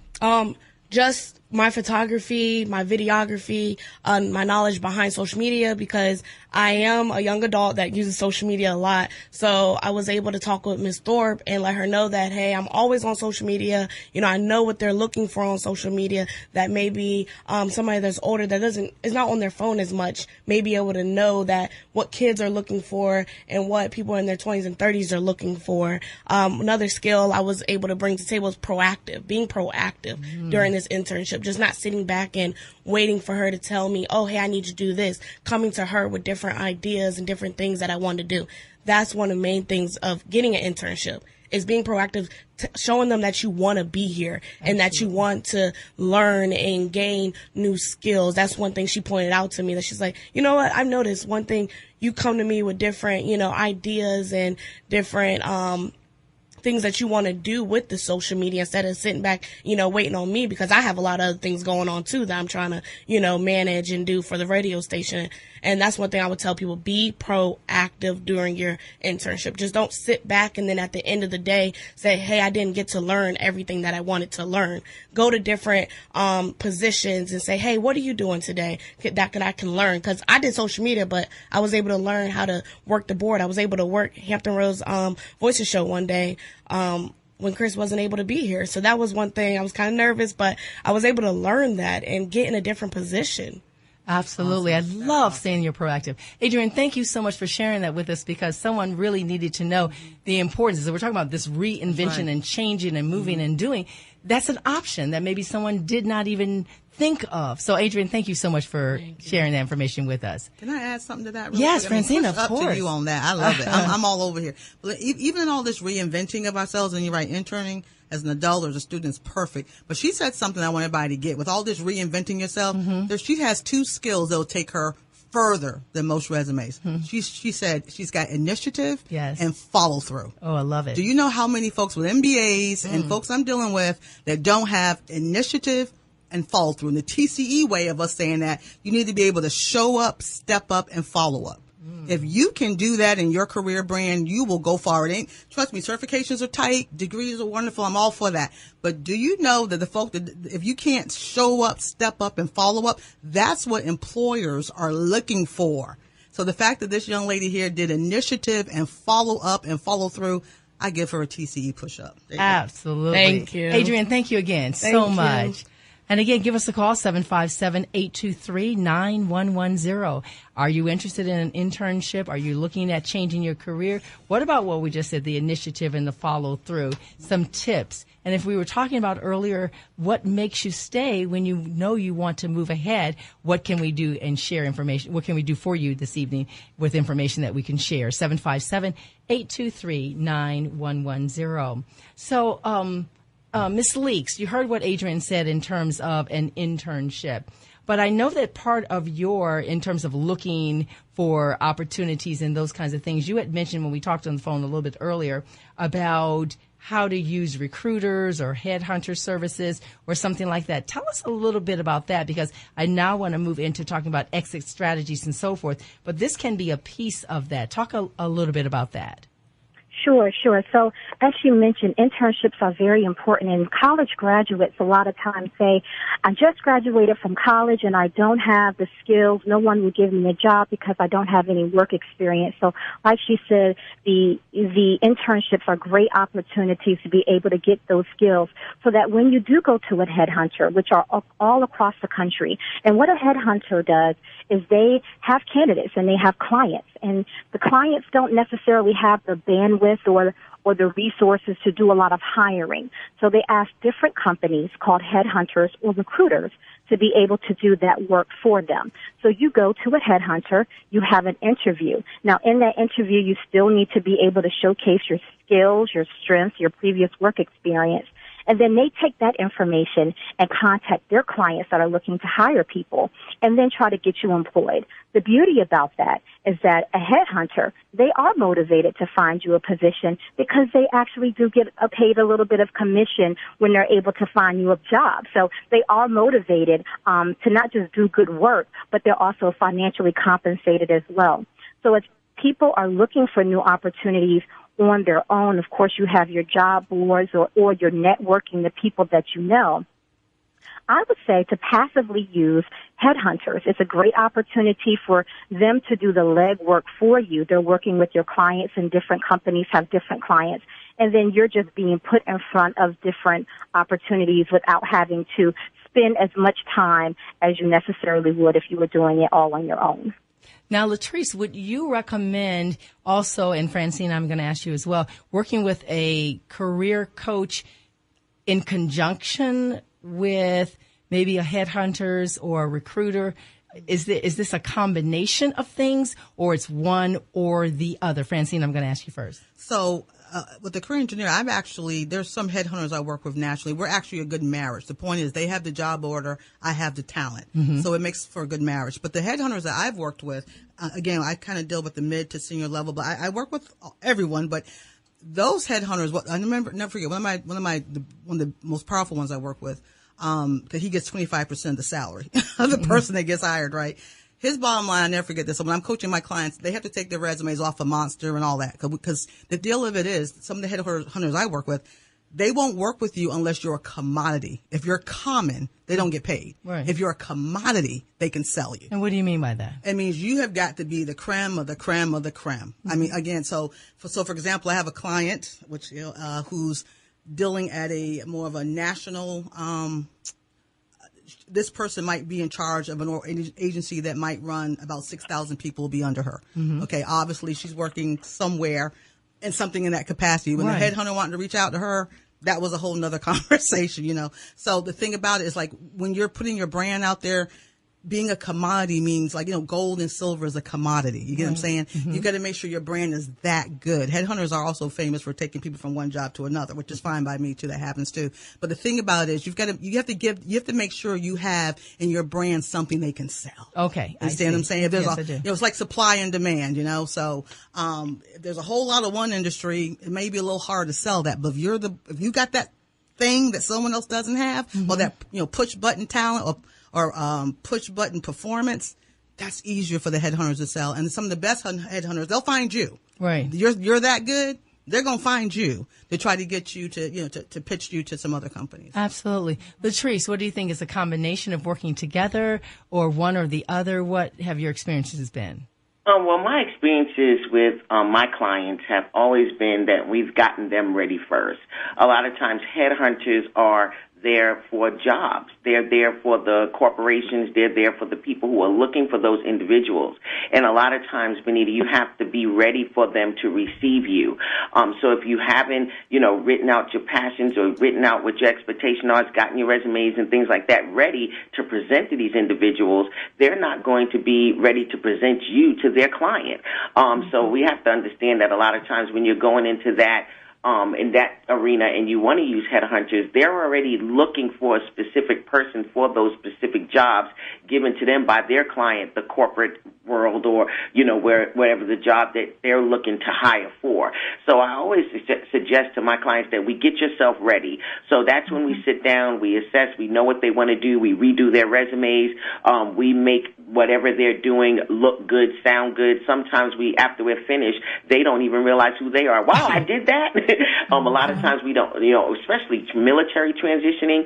Just my photography, my videography, my knowledge behind social media, because I am a young adult that uses social media a lot. So I was able to talk with Ms. Thorpe and let her know that, hey, I'm always on social media. You know, I know what they're looking for on social media, that maybe somebody that's older that is not on their phone as much may be able to know that what kids are looking for and what people in their 20s and 30s are looking for. Another skill I was able to bring to the table is being proactive during this internship. Just not sitting back and waiting for her to tell me, oh, hey, I need you to do this. Coming to her with different ideas and different things that I want to do. That's one of the main things of getting an internship, is being proactive, showing them that you want to be here and that you want to learn and gain new skills. That's one thing she pointed out to me, that she's like, you know what, I've noticed one thing, you come to me with different, ideas and different, things that you want to do with the social media instead of sitting back, waiting on me, because I have a lot of other things going on too that I'm trying to, manage and do for the radio station. And that's one thing I would tell people: be proactive during your internship. Just don't sit back and then at the end of the day say, hey, I didn't get to learn everything that I wanted to learn. Go to different positions and say, hey, what are you doing today that I can learn? Because I did social media, but I was able to learn how to work the board. I was able to work Hampton Roads Voices show one day when Chris wasn't able to be here. So that was one thing. I was kind of nervous, but I was able to learn that and get in a different position. Absolutely. Awesome. I love saying you're proactive. Adrienne, thank you so much for sharing that with us, because someone really needed to know the importance. So we're talking about this reinvention and changing and moving and doing. That's an option that maybe someone did not even think of. So, Adrienne, thank you so much for sharing that information with us. Can I add something to that? Yes, Francina, of course. Up to you on that. I love it. I'm all over here. But even in all this reinventing of ourselves, and you're right, interning as an adult or as a student is perfect. But she said something I want everybody to get. With all this reinventing yourself, she has two skills that will take her further than most resumes. She said she's got initiative and follow through. Oh, I love it. Do you know how many folks with MBAs and folks I'm dealing with that don't have initiative and follow through? And the TCE way of us saying that, you need to be able to show up, step up, and follow up. If you can do that in your career brand, you will go far. Trust me, certifications are tight, degrees are wonderful. I'm all for that. But do you know that the folk that if you can't show up, step up, and follow up, that's what employers are looking for. So the fact that this young lady here did initiative and follow up and follow through, I give her a TCE push-up. Absolutely. Thank you. Adrienne, thank you again so much. And again, give us a call, 757-823-9110. Are you interested in an internship? Are you looking at changing your career? What about what we just said, the initiative and the follow through? Some tips. And if we were talking about earlier, what makes you stay when you know you want to move ahead? What can we do and share information? What can we do for you this evening with information that we can share? 757-823-9110. So, Ms. Leaks, you heard what Adrienne said in terms of an internship, but I know that part of in terms of looking for opportunities and those kinds of things, you had mentioned when we talked on the phone a little bit earlier about how to use recruiters or headhunter services or something like that. Tell us a little bit about that, because I now want to move into talking about exit strategies and so forth, but this can be a piece of that. Talk a little bit about that. Sure. So as you mentioned, internships are very important, and college graduates a lot of times say, I just graduated from college and I don't have the skills. No one will give me a job because I don't have any work experience. So like she said, the internships are great opportunities to be able to get those skills so that when you do go to a headhunter, which are all across the country, and what a headhunter does is they have candidates and they have clients, and the clients don't necessarily have the bandwidth or the resources to do a lot of hiring. So they ask different companies called headhunters or recruiters to be able to do that work for them. So you go to a headhunter, you have an interview. Now in that interview, you still need to be able to showcase your skills, your strengths, your previous work experience. And then they take that information and contact their clients that are looking to hire people and then try to get you employed. The beauty about that is that a headhunter, they are motivated to find you a position because they actually do get paid a little bit of commission when they're able to find you a job. So they are motivated to not just do good work, but they're also financially compensated as well. So as people are looking for new opportunities on their own, of course, you have your job boards or your networking, the people that you know. I would say to passively use headhunters. It's a great opportunity for them to do the legwork for you. They're working with your clients, and different companies have different clients. And then you're just being put in front of different opportunities without having to spend as much time as you necessarily would if you were doing it all on your own. Now, Latrice, would you recommend also, and Francine, I'm going to ask you as well, working with a career coach in conjunction with maybe a headhunters or a recruiter? Is this a combination of things, or it's one or the other? Francine, I'm going to ask you first. So with the career engineer, there's some headhunters I work with nationally. We're actually a good marriage. The point is they have the job order, I have the talent. Mm-hmm. So it makes for a good marriage. But the headhunters that I've worked with, again, I kind of deal with the mid to senior level, but I work with everyone. But those headhunters, I never forget, one of the most powerful ones I work with, because he gets 25% of the salary of the person that gets hired, right? His bottom line, I never forget this. So when I'm coaching my clients, they have to take their resumes off of Monster and all that. Because the deal of it is, some of the headhunters I work with, they won't work with you unless you're a commodity. If you're common, they don't get paid. Right. If you're a commodity, they can sell you. And what do you mean by that? It means you have got to be the creme of the creme of the creme. Mm-hmm. I mean, again, so for example, I have a client who's dealing at a more of a national. This person might be in charge of an agency that might run about 6,000 people will be under her. Mm-hmm. Okay, obviously she's working somewhere and something in that capacity. When the headhunter wanted to reach out to her, that was a whole nother conversation, you know. So the thing about it is, like, when you're putting your brand out there, being a commodity means, like, you know, gold and silver is a commodity. You get what I'm saying? Mm-hmm. You got to make sure your brand is that good. Headhunters are also famous for taking people from one job to another, which is fine by me too. That happens too. But the thing about it is, you have to make sure you have in your brand something they can sell. Okay. Understand what I'm saying? If there's yes, I do. You know, it's like supply and demand, you know. So, if there's a whole lot of one industry, it may be a little hard to sell that. But if you got that thing that someone else doesn't have, mm-hmm. or that, you know, push button talent or push button performance, that's easier for the headhunters to sell. And some of the best headhunters, they'll find you. Right. You're that good, they're going to find you to try to get you to, you know, to pitch you to some other companies. Absolutely. Latrice, what do you think? Is a combination of working together or one or the other? What have your experiences been? Well, my experiences with my clients have always been that we've gotten them ready first. A lot of times headhunters are there for jobs. They're there for the corporations. They're there for the people who are looking for those individuals. And a lot of times, Benita, you have to be ready for them to receive you. So if you haven't, you know, written out your passions or written out what your expectation are, gotten your resumes and things like that ready to present to these individuals, they're not going to be ready to present you to their client. So we have to understand that a lot of times when you're going into that, in that arena and you want to use headhunters, they're already looking for a specific person for those specific jobs given to them by their client, the corporate world, or, you know, wherever the job that they're looking to hire for. So I always suggest to my clients that we get yourself ready. So that's when we sit down, we assess, we know what they want to do, we redo their resumes, we make whatever they're doing look good, sound good. Sometimes after we're finished, they don't even realize who they are. Wow, I did that. A lot of times we don't, you know, especially military transitioning,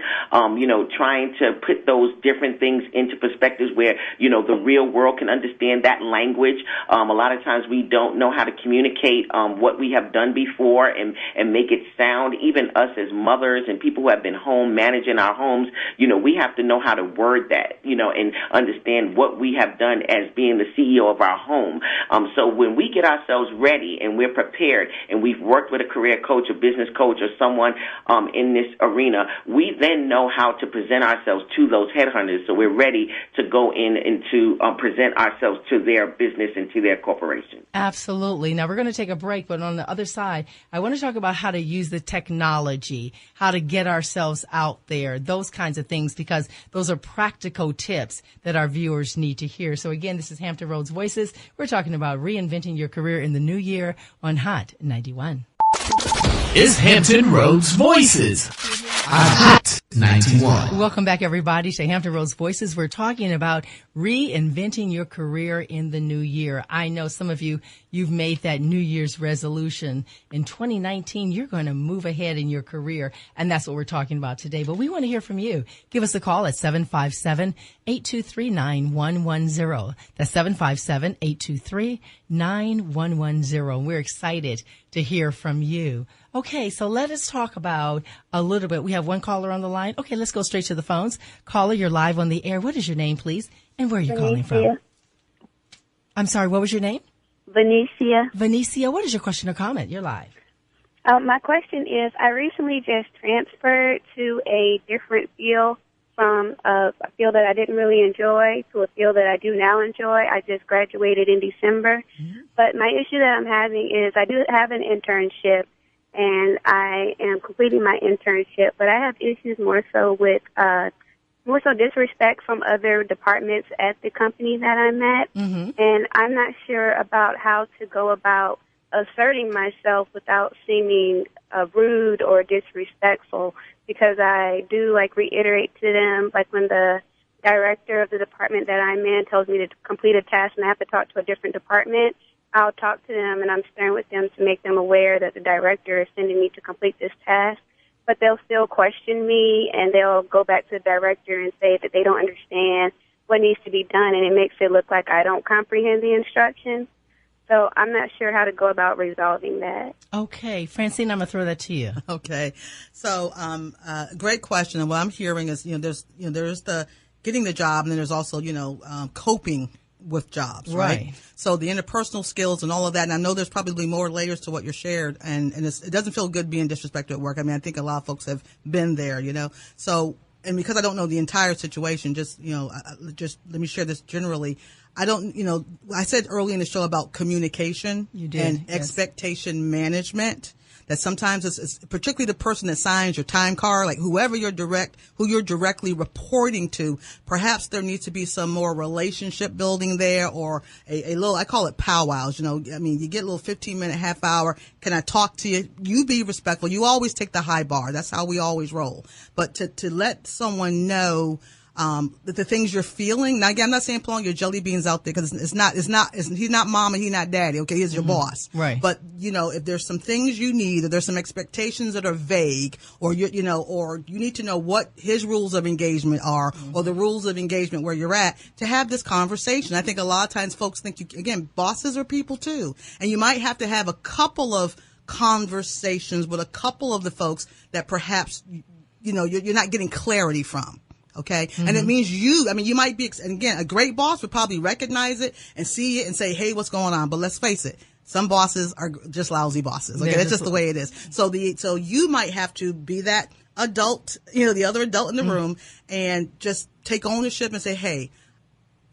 you know, trying to put those different things into perspectives where, you know, the real world can understand understand that language. A lot of times we don't know how to communicate what we have done before and make it sound. Even us as mothers and people who have been home managing our homes, we have to know how to word that, and understand what we have done as being the CEO of our home. So when we get ourselves ready and we're prepared and we've worked with a career coach, a business coach, or someone in this arena, we then know how to present ourselves to those headhunters. So we're ready to go in and to present ourselves to their business and to their corporation. Absolutely. Now we're going to take a break, but on the other side, I want to talk about how to use the technology, how to get ourselves out there, those kinds of things, because those are practical tips that our viewers need to hear. So again, this is Hampton Roads Voices. We're talking about reinventing your career in the new year on Hot 91. Is Hampton Roads Voices on Hot 91. Welcome back, everybody, to Hampton Roads Voices. We're talking about reinventing your career in the new year. I know some of you've made that New Year's resolution. In 2019, you're going to move ahead in your career, and that's what we're talking about today. But we want to hear from you. Give us a call at 757-823-9110. That's 757-823-9110. We're excited to hear from you. Okay, so let us talk about a little bit. We have one caller on the line. Okay, let's go straight to the phones. Caller, you're live on the air. What is your name, please? And where are you calling from? I'm sorry, what was your name? Venicia. Venicia, what is your question or comment? You're live. My question is, I recently just transferred to a different field from a field that I didn't really enjoy to a field that I do now enjoy. I just graduated in December. Mm-hmm. But my issue that I'm having is I do have an internship, and I am completing my internship, but I have issues more so with disrespect from other departments at the company that I'm at, mm-hmm. and I'm not sure about how to go about asserting myself without seeming rude or disrespectful, because I do reiterate to them, when the director of the department that I'm in tells me to complete a task and I have to talk to a different department, I'll talk to them and I'm stern with them to make them aware that the director is sending me to complete this task. But they'll still question me, and they'll go back to the director and say that they don't understand what needs to be done, and it makes it look like I don't comprehend the instructions. So I'm not sure how to go about resolving that. Okay. Francine, I'm going to throw that to you. Okay. So great question. And what I'm hearing is, there's the getting the job, and then there's also, coping with jobs, right? So the interpersonal skills and all of that, and I know there's probably more layers to what you shared, and it doesn't feel good being disrespected at work. I mean, I think a lot of folks have been there, So, and because I don't know the entire situation, just let me share this generally. I don't, I said early in the show about communication and expectation management. That sometimes it's particularly the person that signs your time card, who you're directly reporting to. Perhaps there needs to be some more relationship building there, or a little, I call it powwows. You get a little 15-minute, half hour. Can I talk to you? You be respectful. You always take the high bar. That's how we always roll. But to let someone know the things you're feeling. Now, again, I'm not saying pulling your jelly beans out there, because he's not mama, he's not daddy. Okay, he's your boss. Right. But if there's some things you need, or there's some expectations that are vague, or or you need to know what his rules of engagement are, or the rules of engagement where you're at, to have this conversation. I think a lot of times folks think bosses are people too, and you might have to have a couple of conversations with a couple of the folks that perhaps you're not getting clarity from. Okay. Mm-hmm. And it means you might be, and again, a great boss would probably recognize it and see it and say, hey, what's going on? But let's face it. Some bosses are just lousy bosses. Okay. That's just the way it is. So you might have to be that adult, the other adult in the room, and just take ownership and say, hey,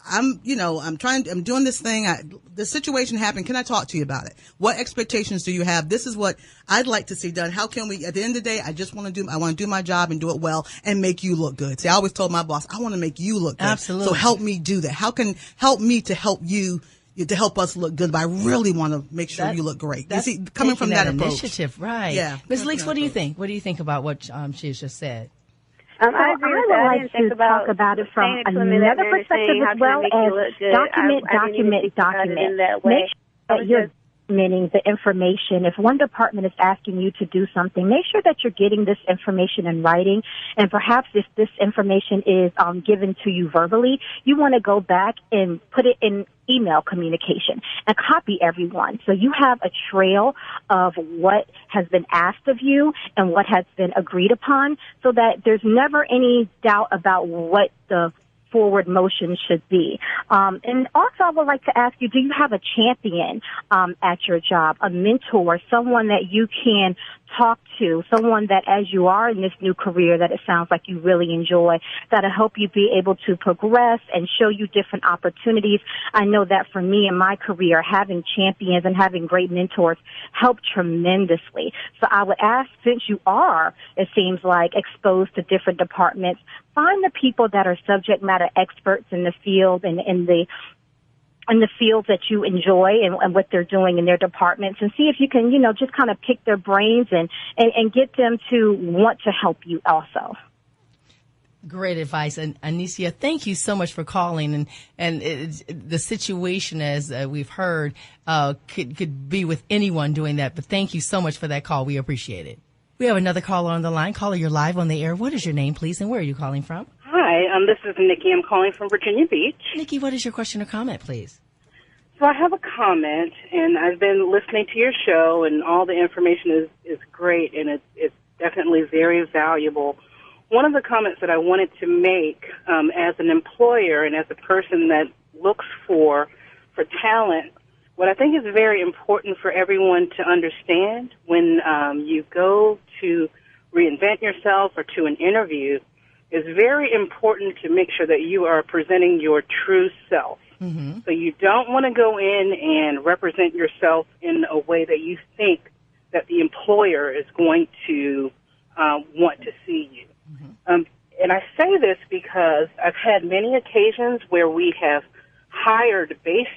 I'm doing this thing. The situation happened. Can I talk to you about it? What expectations do you have? This is what I'd like to see done. How can we, at the end of the day, I want to do my job and do it well and make you look good. See, I always told my boss, I want to make you look good. Absolutely. So help me do that. How can help me to help you, to help us look good? But I really want to make sure you look great. You see, coming from that approach. Initiative, right. Yeah. Ms. Leaks, what do you think? What do you think about what she's just said? I agree with that. I didn't think talk about it from another perspective, as well as document. Make sure that documenting the information. If one department is asking you to do something, make sure that you're getting this information in writing. And perhaps if this information is given to you verbally, you want to go back and put it in email communication and copy everyone. So you have a trail of what has been asked of you and what has been agreed upon, so that there's never any doubt about what the forward motion should be. And also I would like to ask you, do you have a champion at your job, a mentor, someone that you can talk to, someone that as you are in this new career that it sounds like you really enjoy, that'll help you be able to progress and show you different opportunities? I know that for me in my career, having champions and having great mentors helped tremendously. So I would ask, since you are, it seems like, exposed to different departments, find the people that are subject matter experts in the field and in the fields that you enjoy and what they're doing in their departments, and see if you can, just kind of pick their brains and get them to want to help you also. Great advice. And Anicia, thank you so much for calling. And the situation, as we've heard, could be with anyone doing that. But thank you so much for that call. We appreciate it. We have another caller on the line. Caller, you're live on the air. What is your name, please, and where are you calling from? Hi, this is Nikki. I'm calling from Virginia Beach. Nikki, what is your question or comment, please? So I have a comment, and I've been listening to your show, and all the information is great, and it's definitely very valuable. One of the comments that I wanted to make as an employer and as a person that looks for talent, what I think is very important for everyone to understand when you go to reinvent yourself or to an interview, is very important to make sure that you are presenting your true self. Mm-hmm. So you don't want to go in and represent yourself in a way that you think that the employer is going to want to see you. Mm-hmm. And I say this because I've had many occasions where we have hired based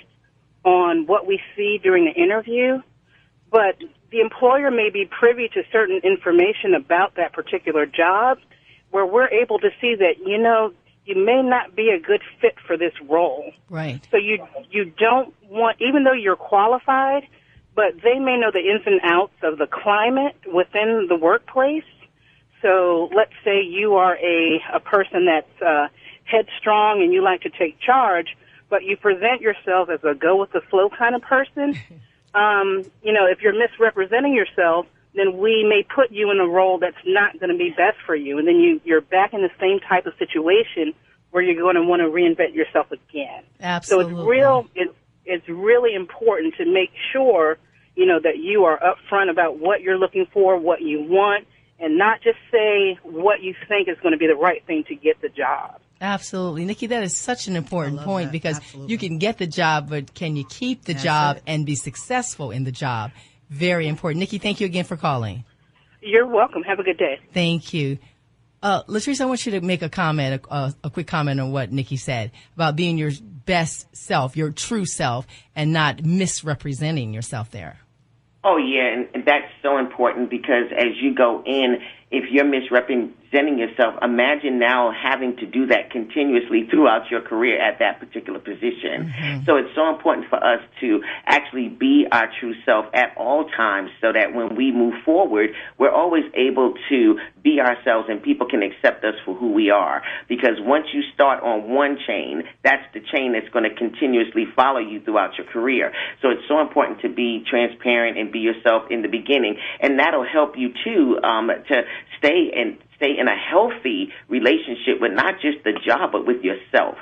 on what we see during the interview, but the employer may be privy to certain information about that particular job where we're able to see that, you may not be a good fit for this role. Right. So you don't want, even though you're qualified, but they may know the ins and outs of the climate within the workplace. So let's say you are a person that's headstrong and you like to take charge, but you present yourself as a go-with-the-flow kind of person. If you're misrepresenting yourself, then we may put you in a role that's not going to be best for you. And then you're back in the same type of situation where you're going to want to reinvent yourself again. Absolutely. So it's really important to make sure, that you are upfront about what you're looking for, what you want, and not just say what you think is going to be the right thing to get the job. Absolutely. Nikki, that is such an important point because you can get the job, but can you keep the job and be successful in the job? Very important. Nikki, thank you again for calling. You're welcome. Have a good day. Thank you. Latrice, I want you to make a comment, a quick comment on what Nikki said about being your best self, your true self, and not misrepresenting yourself there. Oh, yeah, and that's so important because as you go in, if you're misrepresenting yourself, imagine now having to do that continuously throughout your career at that particular position. Mm-hmm. So it's so important for us to actually be our true self at all times so that when we move forward, we're always able to be ourselves and people can accept us for who we are. Because once you start on one chain, that's the chain that's going to continuously follow you throughout your career. So it's so important to be transparent and be yourself in the beginning, and that'll help you too to stay in a healthy relationship with not just the job, but with yourself.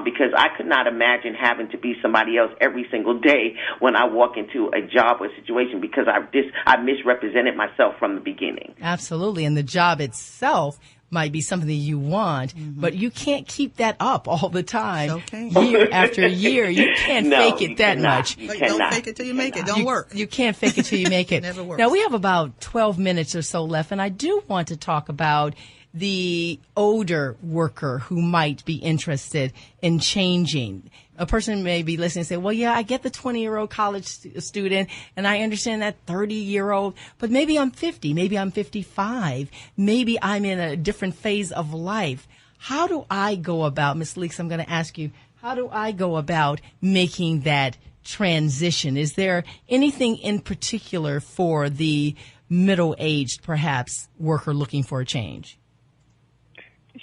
Because I could not imagine having to be somebody else every single day when I walk into a job or situation because I misrepresented myself from the beginning. Absolutely. And the job itself might be something that you want, but you can't keep that up all the time. Year after year. You can't fake it that much. Don't fake it till you make it. Don't work. You can't fake it till you make it. Never works. Now, we have about 12 minutes or so left, and I do want to talk about the older worker who might be interested in changing. A person may be listening and say, well, yeah, I get the 20-year-old college student, and I understand that 30-year-old, but maybe I'm 50, maybe I'm 55, maybe I'm in a different phase of life. How do I go about, Ms. Leeks, I'm going to ask you, how do I go about making that transition? Is there anything in particular for the middle-aged, perhaps, worker looking for a change?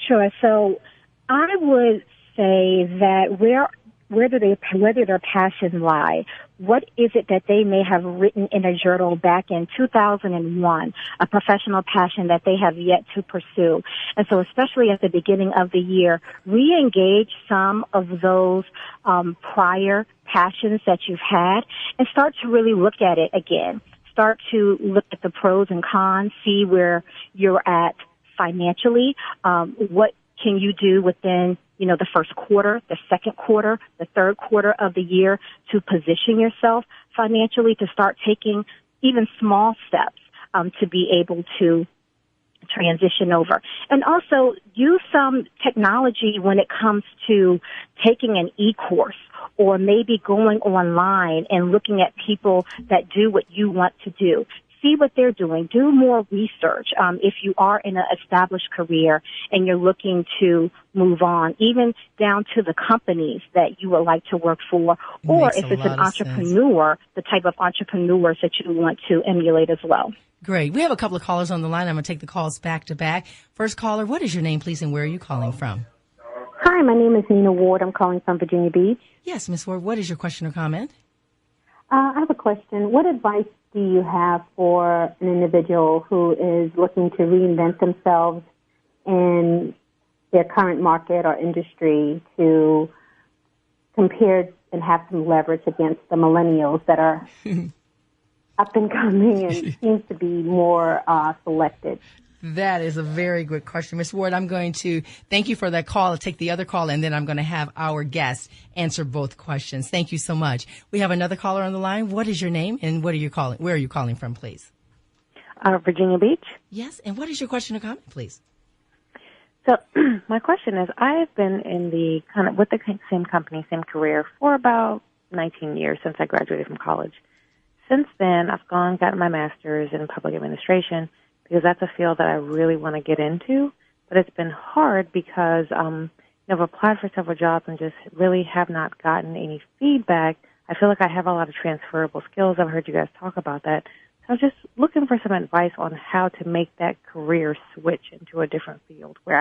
Sure. So I would say that where their passions lie, what is it that they may have written in a journal back in 2001, a professional passion that they have yet to pursue. And so especially at the beginning of the year, re-engage some of those prior passions that you've had and start to really look at it again. Start to look at the pros and cons, see where you're at financially, what can you do within the first quarter, the second quarter, the third quarter of the year to position yourself financially to start taking even small steps to be able to transition over. And also use some technology when it comes to taking an e-course or maybe going online and looking at people that do what you want to do. See what they're doing. Do more research. If you are in an established career and you're looking to move on, even down to the companies that you would like to work for, or if it's an entrepreneur, the type of entrepreneurs that you want to emulate as well. Great. We have a couple of callers on the line. I'm going to take the calls back to back. First caller, what is your name, please, and where are you calling from? Hi, my name is Nina Ward. I'm calling from Virginia Beach. Yes, Ms. Ward, what is your question or comment? I have a question. What advice do you have for an individual who is looking to reinvent themselves in their current market or industry to compare and have some leverage against the millennials that are up and coming and seems to be more selected? That is a very good question. Ms. Ward, I'm going to thank you for that call. I'll take the other call, and then I'm going to have our guests answer both questions. Thank you so much. We have another caller on the line. What is your name, and where are you calling from, please? Virginia Beach. Yes, and what is your question or comment, please? So my question is, I've been in with the same company, same career for about 19 years since I graduated from college. Since then, I've gotten my master's in public administration, because that's a field that I really want to get into. But it's been hard because I've applied for several jobs and just really have not gotten any feedback. I feel like I have a lot of transferable skills. I've heard you guys talk about that. So I was just looking for some advice on how to make that career switch into a different field where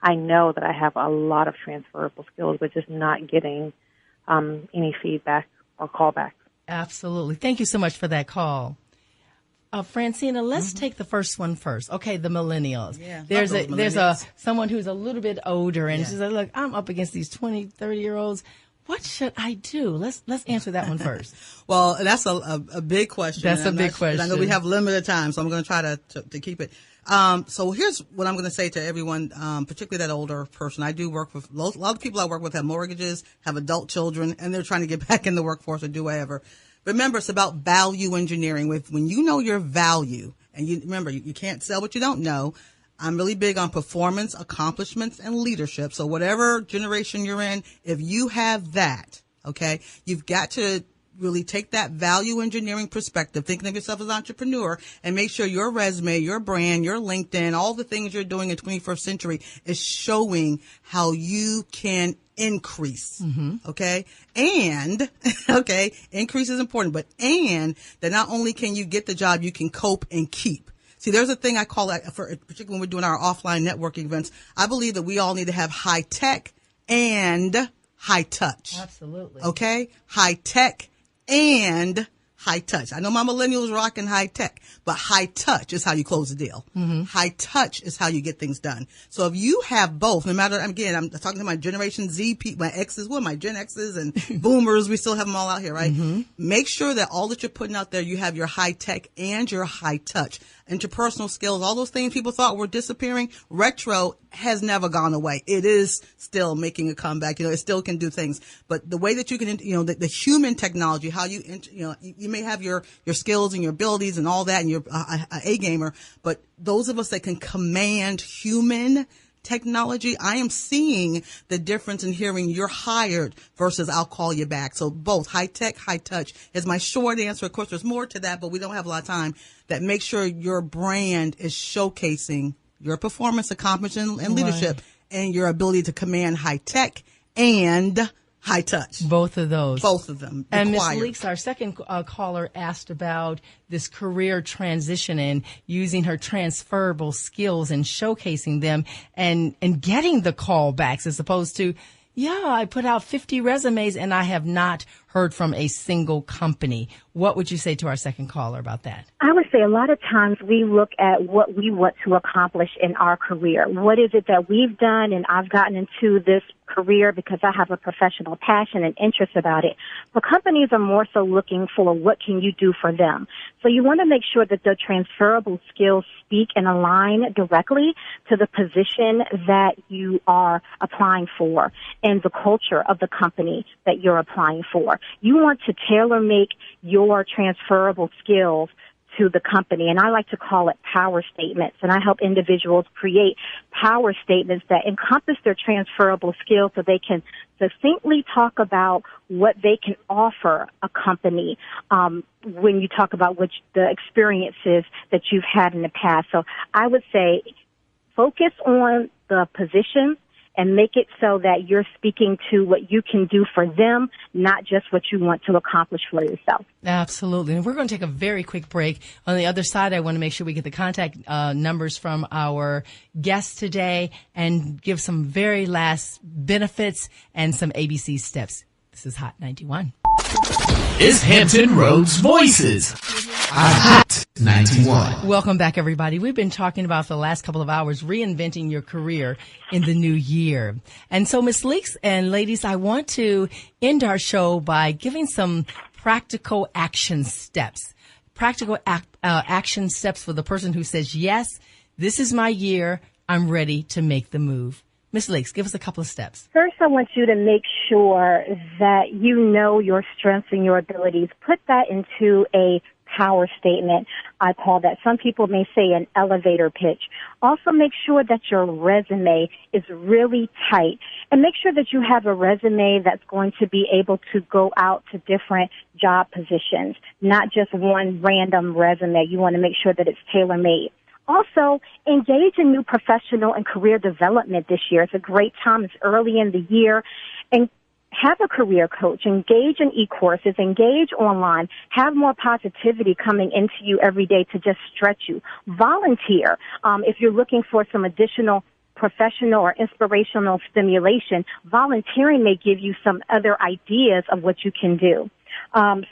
I know that I have a lot of transferable skills, but just not getting any feedback or callback. Absolutely. Thank you so much for that call. Francina, let's take the first one first. Okay, the millennials. Yeah, there's someone who's a little bit older, and she's like, look, I'm up against these 20, 30-year-olds. What should I do? Let's answer that one first. Well, that's a big question. That's a big question. I know we have limited time, so I'm going to try to keep it. So here's what I'm going to say to everyone, particularly that older person. I do work with a lot of people I work with have mortgages, have adult children, and they're trying to get back in the workforce or do whatever. Remember, it's about value engineering. When you know your value, and you can't sell what you don't know. I'm really big on performance, accomplishments, and leadership. So whatever generation you're in, if you have that, okay, you've got to really take that value engineering perspective, thinking of yourself as an entrepreneur, and make sure your resume, your brand, your LinkedIn, all the things you're doing in 21st century is showing how you can increase. Okay. And, okay, increase is important, but that not only can you get the job, you can cope and keep. See, there's a thing I call that, particularly when we're doing our offline networking events. I believe that we all need to have high tech and high touch. Absolutely. Okay. High tech and high touch. I know my millennials rocking high tech, but high touch is how you close the deal. High touch is how you get things done. So if you have both, no matter, again, I'm talking to my Generation Z people, my X's, my Gen X's and boomers, we still have them all out here, right? Make sure that all that you're putting out there, you have your high tech and your high touch. Interpersonal skills, all those things people thought were disappearing, retro has never gone away. It is still making a comeback. It still can do things. But the way that you can, the human technology, how you may have your skills and your abilities and all that, and you're a gamer, but those of us that can command human technology, I am seeing the difference in hearing you're hired versus I'll call you back. So both high tech, high touch is my short answer. Of course, there's more to that, but we don't have a lot of time. That make sure your brand is showcasing your performance, accomplishment, and leadership, and your ability to command high tech and high touch. Both of those. Both of them. And Ms. required. Leeks, our second caller, asked about this career transition and using her transferable skills and showcasing them and getting the callbacks as opposed to, yeah, I put out 50 resumes and I have not heard from a single company. What would you say to our second caller about that? I would say a lot of times we look at what we want to accomplish in our career. What is it that we've done, and I've gotten into this career because I have a professional passion and interest about it. But companies are more so looking for what can you do for them. So you want to make sure that the transferable skills speak and align directly to the position that you are applying for and the culture of the company that you're applying for. You want to tailor make your transferable skills to the company, and I like to call it power statements, and I help individuals create power statements that encompass their transferable skills so they can succinctly talk about what they can offer a company when you talk about the experiences that you've had in the past. So I would say focus on the position and make it so that you're speaking to what you can do for them, not just what you want to accomplish for yourself. Absolutely. And we're going to take a very quick break. On the other side, I want to make sure we get the contact numbers from our guests today and give some very last benefits and some ABC steps. This is Hot 91. It's Hampton Roads Voices on Hot 91. Welcome back, everybody. We've been talking about for the last couple of hours reinventing your career in the new year. And so, Ms. Leeks and ladies, I want to end our show by giving some practical action steps. Practical action steps for the person who says, yes, this is my year. I'm ready to make the move. Ms. Leeks, give us a couple of steps. First, I want you to make sure that you know your strengths and your abilities. Put that into a power statement, I call that. Some people may say an elevator pitch. Also make sure that your resume is really tight, and make sure that you have a resume that's going to be able to go out to different job positions, not just one random resume. You want to make sure that it's tailor-made. Also, engage in new professional and career development this year. It's a great time. It's early in the year. And have a career coach. Engage in e-courses. Engage online. Have more positivity coming into you every day to just stretch you. Volunteer. If you're looking for some additional professional or inspirational stimulation, volunteering may give you some other ideas of what you can do.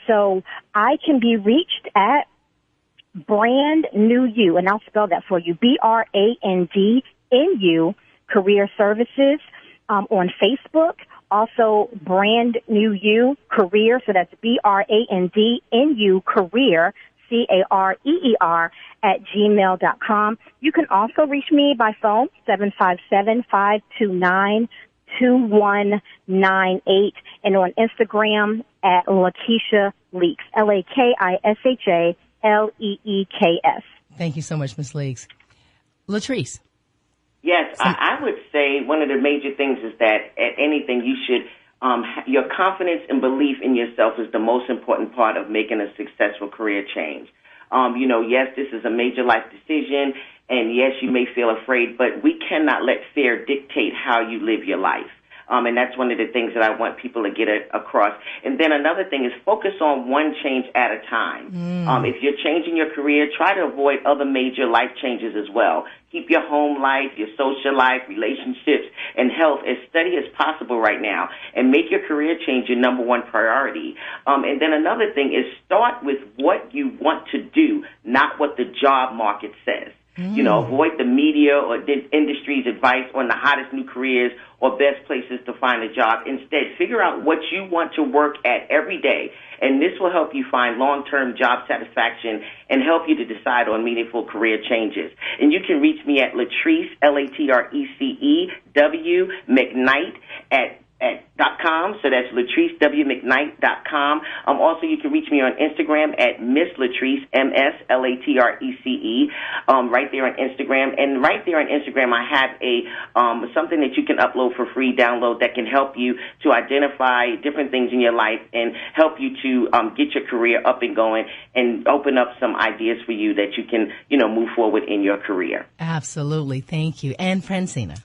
So I can be reached at Brand New You, and I'll spell that for you, BRANDNU Career Services on Facebook. Also, Brand New You Career, so that's BRANDNU Career, CAREER @gmail.com. You can also reach me by phone, 757-529-2198, and on Instagram at Lakeisha Leeks, LAKISHA LEEKS. Thank you so much, Ms. Leeks. Latrice. Yes, I would say one of the major things is that at anything you should, your confidence and belief in yourself is the most important part of making a successful career change. Yes, this is a major life decision, and yes, you may feel afraid, but we cannot let fear dictate how you live your life. And that's one of the things that I want people to get across. And then another thing is focus on one change at a time. If you're changing your career, try to avoid other major life changes as well. Keep your home life, your social life, relationships, and health as steady as possible right now, and make your career change your number one priority. And then another thing is start with what you want to do, not what the job market says. Avoid the media or the industry's advice on the hottest new careers or best places to find a job. Instead, figure out what you want to work at every day, and this will help you find long-term job satisfaction and help you to decide on meaningful career changes. And you can reach me at Latrice, LATRECE, McKnight at .com, so that's LatriceWMcKnight.com. Also, you can reach me on Instagram at Miss Latrice, MSLATRECE, right there on Instagram. And right there on Instagram, I have something that you can upload for free, download, that can help you to identify different things in your life and help you to get your career up and going and open up some ideas for you that you can, move forward in your career. Absolutely. Thank you. And Francina.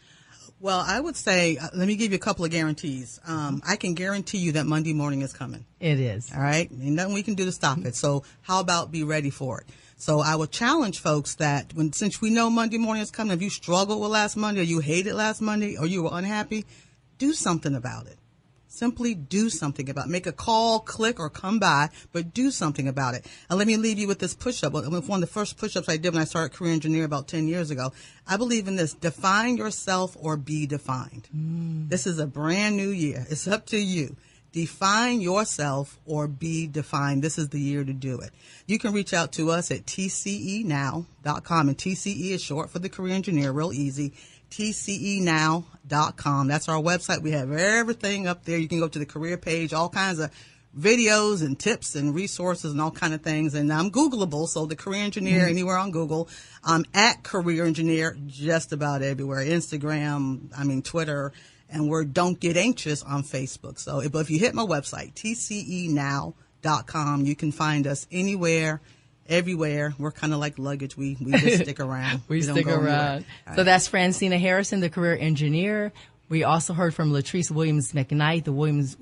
Well, I would say, let me give you a couple of guarantees. I can guarantee you that Monday morning is coming. It is. All right? Ain't nothing we can do to stop it. So how about be ready for it? So I would challenge folks that since we know Monday morning is coming, if you struggled with last Monday or you hated last Monday or you were unhappy, do something about it. Simply do something about it. Make a call, click, or come by, but do something about it. And let me leave you with this push-up. One of the first push-ups I did when I started Career Engineer about 10 years ago. I believe in this. Define yourself or be defined. This is a brand new year. It's up to you. Define yourself or be defined. This is the year to do it. You can reach out to us at tcenow.com. And TCE is short for the Career Engineer, real easy. tcenow.com. That's our website. We have everything up there. You can go to the career page, all kinds of videos and tips and resources and all kind of things. And I'm Googleable, so the Career Engineer anywhere on Google. I'm at Career Engineer just about everywhere. Instagram, Twitter, and we're Don't Get Anxious on Facebook. So but if you hit my website, tcenow.com, you can find us anywhere, everywhere. We're kind of like luggage. We just stick around. we stick around. Right. So that's Francina Harrison, the Career Engineer. We also heard from Latrice Williams McKnight, the Women's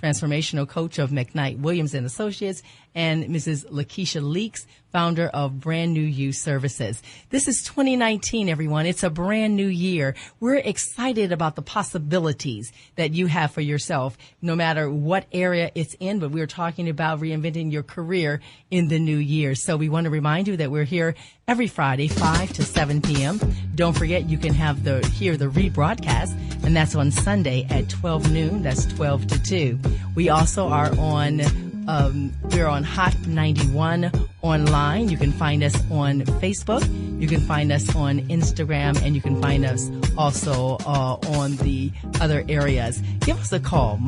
Transformational Coach of McKnight Williams and Associates, and Mrs. Lakeisha Leaks, founder of Brand New You Services. This is 2019, everyone. It's a brand new year. We're excited about the possibilities that you have for yourself, no matter what area it's in, but we're talking about reinventing your career in the new year. So we want to remind you that we're here every Friday, 5 to 7 p.m. Don't forget, you can hear the rebroadcast, and that's on Sunday at 12 noon. That's 12 to 2. We also are on we're on Hot 91 online. You can find us on Facebook. You can find us on Instagram, and you can find us also on the other areas. Give us a call.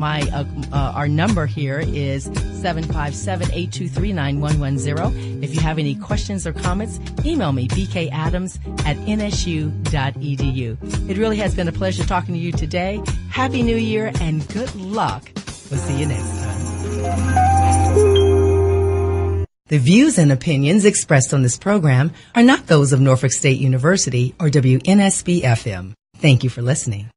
Our number here is 757-823-9110. If you have any questions or comments, email me, bkadams@nsu.edu. It really has been a pleasure talking to you today. Happy New Year and good luck. We'll see you next time. The views and opinions expressed on this program are not those of Norfolk State University or WNSB FM. Thank you for listening.